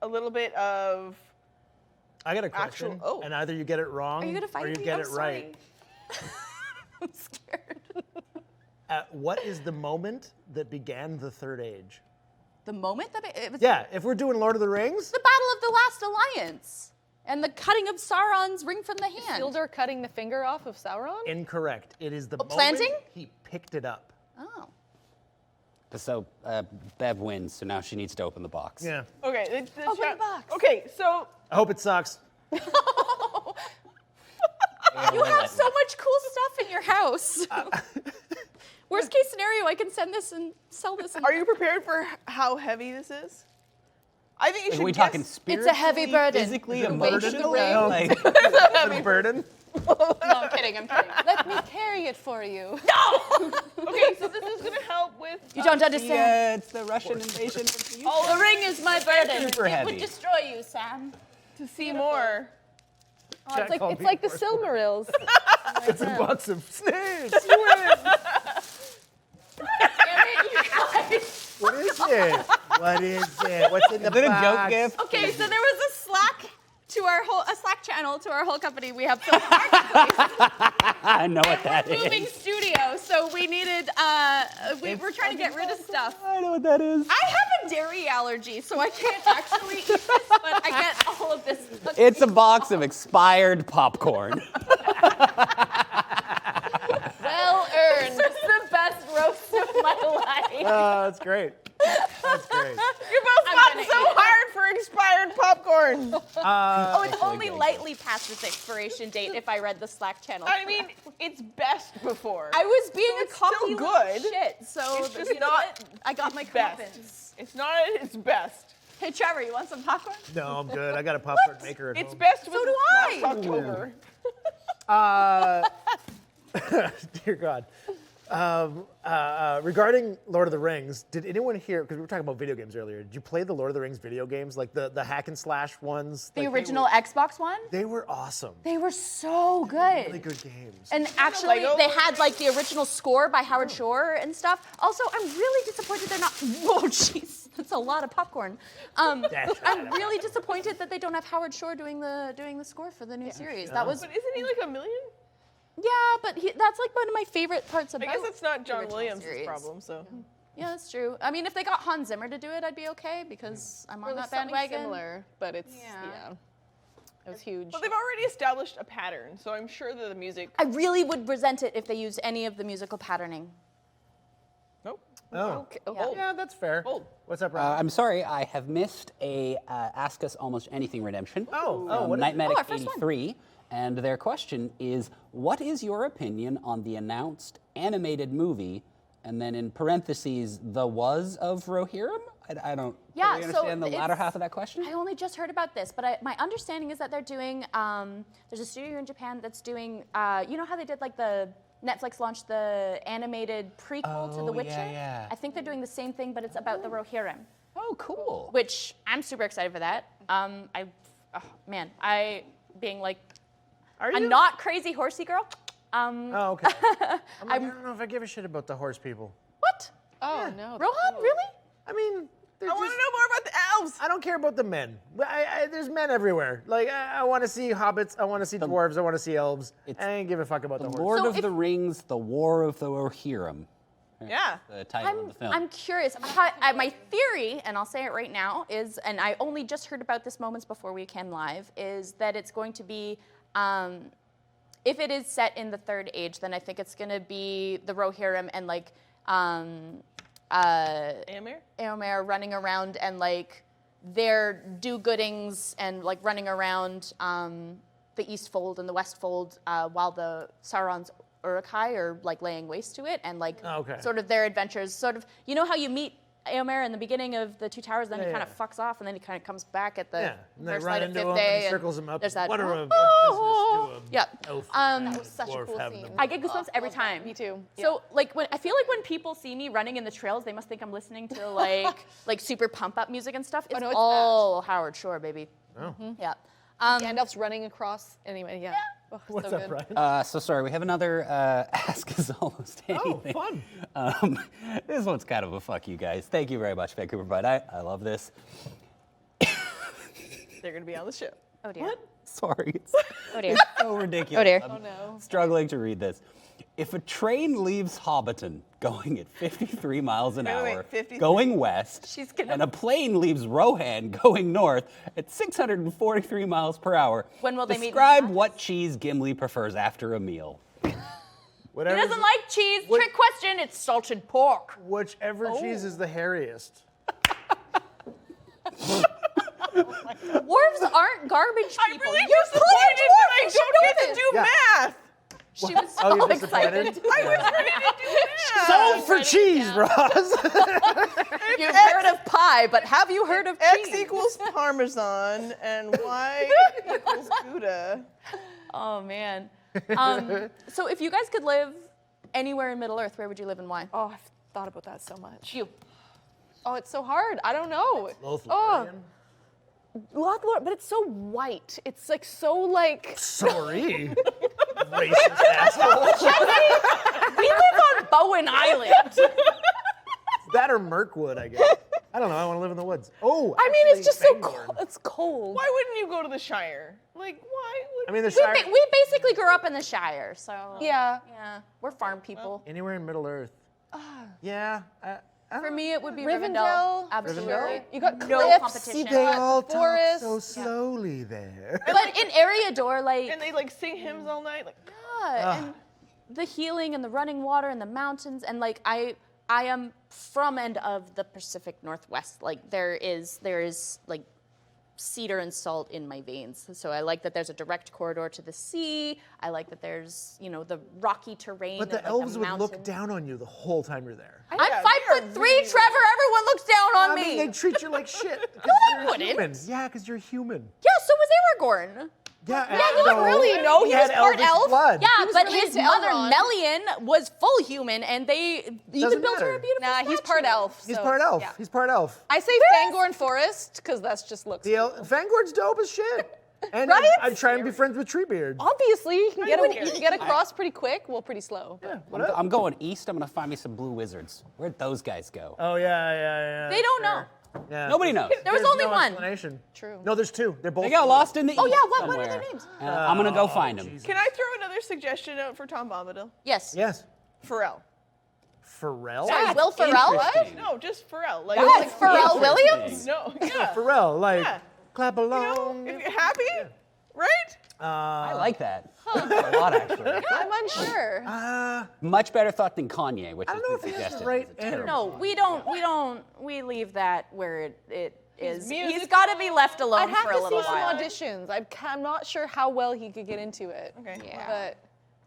E: a little bit of
A: I got a question,
E: oh.
A: and either you get it wrong
D: Are you gonna fight
A: or you
D: me?
A: get
D: I'm
A: it right.
D: I'm scared.
A: What is the moment that began the Third Age?
D: The moment that it was
A: Yeah, if we're doing Lord of the Rings,
D: the Battle of the Last Alliance and the cutting of Sauron's ring from the hand.
F: Isildur cutting the finger off of Sauron?
A: incorrect. It is the moment
D: planting?
A: he picked it up.
D: Oh.
B: So Bev wins, so now she needs to open the box.
A: Yeah.
E: Okay,
D: Open the box.
E: Okay, so
A: I hope it sucks.
D: You have so much cool stuff in your house. Worst case scenario, I can send this and sell this.
E: are you prepared for how heavy this is? I think you should
B: Are we
E: guess.
B: talking spiritually,
D: It's a heavy burden.
B: physically,
A: The weight of the
B: emotionally?
A: ring.
B: Like,
A: The burden.
D: No, I'm kidding. I'm kidding.
F: Let me carry it for you.
E: Okay, so this is gonna help with
D: You don't understand.
B: yeah, it's the Russian invasion.
D: The ring is my burden.
B: Super
D: It
B: heavy.
D: would destroy you, Sam.
E: to see more.
F: Oh, it's like the Silmarils.
A: It's a box of snakes. You win. What is it? What is it? What's in the
B: Is it a
A: box?
B: joke gift?
D: Okay, so there was a Slack to our whole Slack channel to our whole company. We have some marketplace.
B: I know what that
D: moving
B: is.
D: studio, so we needed. We were trying to get rid of stuff.
B: I know what that is.
D: I have a dairy allergy, so I can't actually eat this, but I get all of this.
B: It's a box of expired popcorn.
D: well earned. This is the best roast of my life.
A: That's great. That's great.
E: You both
D: I'm
E: fought
D: gonna
E: so
D: eat it.
E: hard for expired popcorn.
D: Oh, it's only lightly past its expiration date if I read the Slack channel.
E: I mean, it's best before.
D: I was being
E: So
D: a
E: it's still
D: cocky little
E: good.
D: shit, so
E: It's just
D: you know
E: not
D: what? I got my
E: best.
D: comeuppance.
E: It's not at its best.
D: Hey, Trevor, you want some popcorn?
A: No, I'm good. I got a popcorn maker at
E: Its
A: home.
E: best was
D: do I.
E: last October.
A: Dear God. Regarding Lord of the Rings, did anyone hear, because we were talking about video games earlier, did you play the Lord of the Rings video games, like the hack and slash ones?
D: The
A: Like,
D: original Xbox one?
A: They were awesome.
D: They were so good.
A: Really good games.
D: And actually,
E: Lego?
D: they had like the original score by Howard Shore and stuff. Also, I'm really disappointed they're not. Whoa, jeez, that's a lot of popcorn. I'm really disappointed that they don't have Howard Shore doing the score for the new series. That was
E: But isn't he like a million?
D: yeah, but that's like one of my favorite parts
E: I
D: about.
E: guess it's not John
D: original
E: Williams'
D: series.
E: problem, so.
D: Yeah, that's true. I mean, if they got Hans Zimmer to do it, I'd be okay because I'm on
F: Or
D: that
F: something
D: bandwagon.
F: similar, but it's
D: Yeah.
F: yeah. It was huge.
E: But they've already established a pattern, so I'm sure that the music.
D: I really would resent it if they used any of the musical patterning.
E: Nope.
A: Oh.
F: Okay,
A: Yeah, that's fair.
E: Bold.
A: What's up, Rob?
B: I'm sorry, I have missed a Ask Us Almost Anything redemption.
A: Oh,
B: from
A: what is it?
B: Nightmedic
D: Oh, our first one.
B: 83, and their question is, what is your opinion on the announced animated movie, and then in parentheses, the was of Rohirrim? I don't
D: Yeah,
B: really
D: so
B: understand the latter
D: it's-
B: half of that question.
D: I only just heard about this, but my understanding is that they're doing. There's a studio in Japan that's doing. You know how they did like the Netflix launched the animated prequel to
B: Oh,
D: The Witcher?
B: yeah.
D: I think they're doing the same thing, but it's about the Rohirrim,
B: Oh, cool.
D: which I'm super excited for that. I being like
A: Are
D: a
A: you?
D: not crazy horsey girl.
A: Oh, okay. I'm like, I don't know if I give a shit about the horse people.
D: What?
F: Oh no.
D: Rohan, really?
A: I mean, they're
E: I want to
A: just-
E: know more about the elves.
A: I don't care about the men. There's men everywhere. Like, I want to see hobbits, I want to see dwarves, I want to see elves. I ain't give a fuck about the horse.
B: Lord
D: So
B: of
D: if-
B: the Rings, the War of the Rohirrim.
E: Yeah.
B: The title of the film.
D: I'm curious. My theory, and I'll say it right now, is, and I only just heard about this moments before we came live, is that it's going to be, if it is set in the Third Age, then I think it's going to be the Rohirrim and like Éomer running around and like their do-goodings and like running around the East Fold and the West Fold while the Sauron's Uruk-hai are like laying waste to it, and like sort of their adventures, sort of, you know how you meet Éomer in the beginning of the Two Towers, then he kind of fucks off, and then he kind of comes back at the first light of Fifth Day,
A: and circles him up.
D: There's that.
A: What business do elf
F: That was such a
A: dwarf
F: cool
A: have
F: scene.
D: I get goosebumps every time.
F: Me too.
D: So like I feel like when people see me running in the trails, they must think I'm listening to like super pump up music and stuff. It's
F: no, it's
D: all Howard Shore, baby.
A: Oh.
D: Yeah.
F: Gandalf's running across. Anyway, yeah. Oh,
A: What's
F: so
A: up,
F: good.
A: Brian?
B: So sorry, we have another Ask Us Almost Anything.
A: Fun.
B: This one's kind of a fuck you guys. Thank you very much, Vancouver Bud. I love this.
E: They're gonna be on the show.
D: Oh dear.
B: Sorry, it's
D: Oh dear.
B: so ridiculous.
D: Oh dear.
B: I'm
F: Oh no.
B: struggling to read this. If a train leaves Hobbiton going at 53 miles an
E: Wait,
B: hour,
E: 53?
B: going west, and a plane leaves Rohan going north at 643 miles per hour,
D: When will they meet in
B: describe
D: Manhattan?
B: what cheese Gimli prefers after a meal.
D: He
A: Whatever.
D: doesn't like cheese. Trick question. It's salted pork.
A: Whichever cheese is the hairiest.
D: Dwarves aren't garbage
E: I'm
D: people.
E: really
D: You're
E: disappointed that I
D: You should
E: don't
D: know
E: get to
D: this.
E: do
A: Yeah.
E: math.
D: She was
A: Oh,
D: so
A: you're
D: excited.
A: disappointed?
E: I was ready to do math.
A: Sold for cheese, Roz.
D: You've heard of pie, but have you heard of
E: X
D: cheese?
E: equals Parmesan and Y equals Gouda.
D: Oh man. So if you guys could live anywhere in Middle Earth, where would you live and why?
F: Oh, I've thought about that so much.
D: You.
F: Oh, it's so hard. I don't know.
A: Lothlorien.
F: Lothlorien, but it's so white. It's like so like.
A: Sorry. Racist asshole.
D: We live on Bowen Island.
A: That or Mirkwood, I guess. I don't know. I want to live in the woods. Oh,
F: I mean, it's just so
A: Fangorn.
F: cold. It's cold.
E: Why wouldn't you go to the Shire? Like, why would
A: I mean, the
D: We,
A: Shire.
D: we basically grew up in the Shire, so
F: Yeah.
D: yeah, we're farm people.
A: Anywhere in Middle Earth. Yeah.
D: For me, it would be
F: Rivendell.
D: Rivendell. Absolutely.
A: Rivendell?
F: You got
D: No
F: cliffs.
D: competition.
F: You
A: They
F: got
A: all talk
F: forests.
A: so slowly there.
D: But in Eriador, like,
E: and they like sing hymns all night? Like,
D: yeah, and the healing and the running water and the mountains, and like I am from and of the Pacific Northwest. Like there is like cedar and salt in my veins. So I like that there's a direct corridor to the sea. I like that there's, you know, the rocky terrain.
A: But the
D: and, like,
A: elves would look
D: mountains.
A: down on you the whole time you're there.
D: I'm
E: Yeah,
D: 5'3",
E: they are really-
D: Trevor. Everyone looks down on
A: I
D: me.
A: mean, they treat you like shit.
D: No, they
A: you're
D: wouldn't.
A: human. Yeah, because you're human.
D: Yeah, so was Aragorn.
A: Yeah,
F: you don't really know. He was
A: had
F: part
A: elvish
F: elf.
A: blood.
D: Yeah,
F: was
D: but
F: related
D: his
F: to
D: mother
F: Elrond.
D: Melian was full human, and they even
A: Doesn't
D: built her
A: matter.
D: a beautiful
F: Nah, he's part
D: statue.
F: elf.
A: He's
F: so,
A: part elf.
F: yeah.
A: He's part elf.
F: I say Fangorn Forest because that's just looks.
A: Fangorn's dope as shit. And
F: Right?
A: I'd try and be friends with Treebeard.
F: Obviously, you can
E: wouldn't
F: you can get across pretty quick. Well, pretty slow. but-
B: I'm going east. I'm going to find me some blue wizards. Where'd those guys go?
A: Oh, yeah.
D: They don't know.
A: Yeah.
B: Nobody knows.
D: There was
A: There's
D: only
A: no
D: one.
A: explanation.
F: True.
A: No, there's two. They're both.
B: They got lost in the
D: Oh
B: east
D: yeah, what are
B: somewhere.
D: their names?
B: I'm going to go find them.
E: can I throw another suggestion out for Tom Bombadil?
D: Yes.
A: Yes.
E: Pharrell.
A: Pharrell?
D: Sorry, Will Ferrell?
B: Interesting.
E: No, just Pharrell. Like,
D: Like Pharrell
B: Interesting.
D: Williams?
E: no, yeah.
A: Pharrell, like,
E: Yeah.
A: clap
E: You
A: along.
E: know, if you're happy, right?
B: I like that. A lot, actually.
F: I'm unsure.
B: Much better thought than Kanye, which
A: I
B: has
A: don't know
B: been
A: if he has the
B: suggested.
A: right
B: as a terrible
A: energy.
D: No, we leave that where it is. He's
E: musical.
D: got to be left alone
F: I'd have
D: for a
F: to
D: little
F: see some
D: while.
F: auditions. I'm not sure how well he could get into it.
E: Okay.
D: Yeah.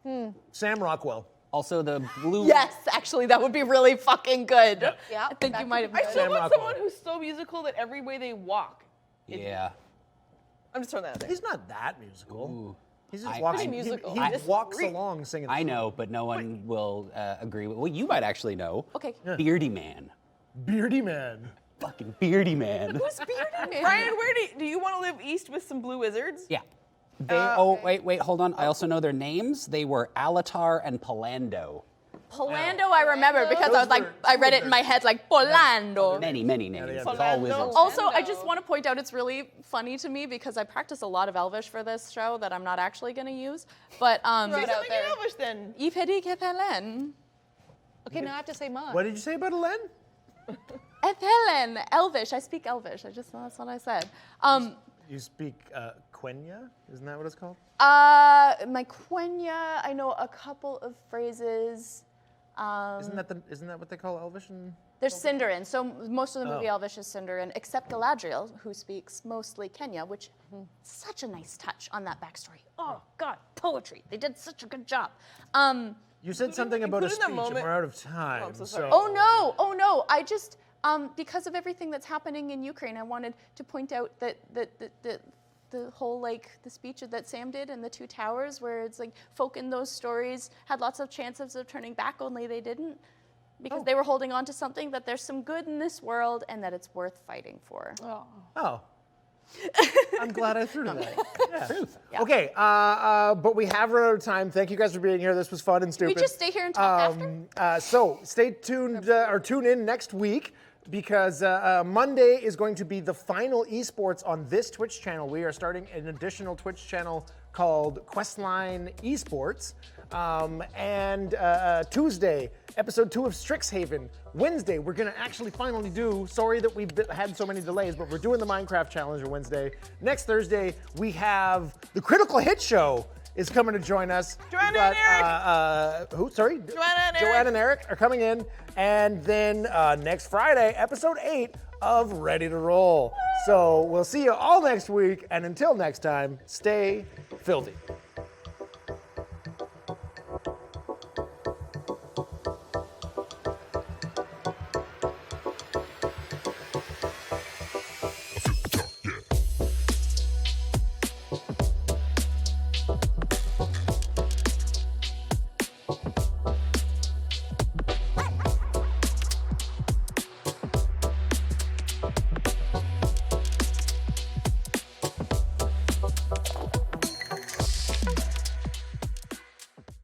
F: But
A: Sam Rockwell.
B: Also, the blue.
D: Yes, actually, that would be really fucking good.
F: yeah,
D: I think you might have.
E: I still
A: Sam
E: want
A: Rockwell.
E: someone who's so musical that every way they walk.
B: Yeah.
E: I'm just throwing that out there.
A: He's not that musical.
B: Ooh.
A: He just
B: I-
A: walks.
B: Pretty
F: musical.
A: He
B: I-
A: walks along singing. the
B: I
A: song.
B: know, but no one will agree with. Well, you might actually know.
D: Okay.
B: Beardy Man.
A: Beardy Man.
B: Fucking Beardy Man.
D: Who's Beardy Man?
E: Brian, where do you want to live east with some blue wizards?
B: Yeah. They. Wait, hold on. I also know their names. They were Alatar and Palando.
D: Polando, I remember because I was like,
A: were
D: I read it in my head like Polando.
B: Many names.
A: yeah.
B: It's all
E: Palando.
B: wizards.
D: Also, I just want to point out it's really funny to me because I practice a lot of Elvish for this show that I'm not actually going to use. But
E: Say
F: it out
E: something
F: there.
E: in Elvish then.
D: Ifedi Kepelen.
F: Okay, now I have to say mine.
A: What did you say about Elen?
D: Ethelen, Elvish. I speak Elvish. That's what I said.
A: You speak Quenya? Isn't that what it's called?
D: My Quenya, I know a couple of phrases.
A: Isn't that what they call Elvish?
D: There's Sindarin. So most of the movie Elvish is Sindarin, except Galadriel, who speaks mostly Kenya, which such a nice touch on that backstory. Oh God, poetry. They did such a good job.
A: You said something about a
E: including
A: speech,
E: that
A: and
E: moment-
A: we're out of time.
E: I'm so sorry.
D: Oh no! I just because of everything that's happening in Ukraine, I wanted to point out that the whole the speech that Sam did in the Two Towers, where it's like folk in those stories had lots of chances of turning back, only they didn't, because they were holding on to something, that there's some good in this world and that it's worth fighting for.
A: Oh. I'm glad I threw to that. Yeah.
B: Truth.
D: Yeah.
A: Okay, but we have run out of time. Thank you guys for being here. This was fun and stupid.
D: We just stay here and talk after?
A: So stay tuned or tune in next week, because Monday is going to be the final esports on this Twitch channel. We are starting an additional Twitch channel called Questline Esports. And Tuesday, episode 2 of Strixhaven. Wednesday, we're gonna actually finally do, sorry that we've had so many delays, but we're doing the Minecraft Challenge on Wednesday. Next Thursday, we have the Critical Hit Show is coming to join us.
E: Joanna
A: We've
E: and
A: who? Sorry?
E: Joanna and
A: Eric are coming in. And then next Friday, episode 8 of Ready to Roll. So we'll see you all next week. And until next time, stay filthy.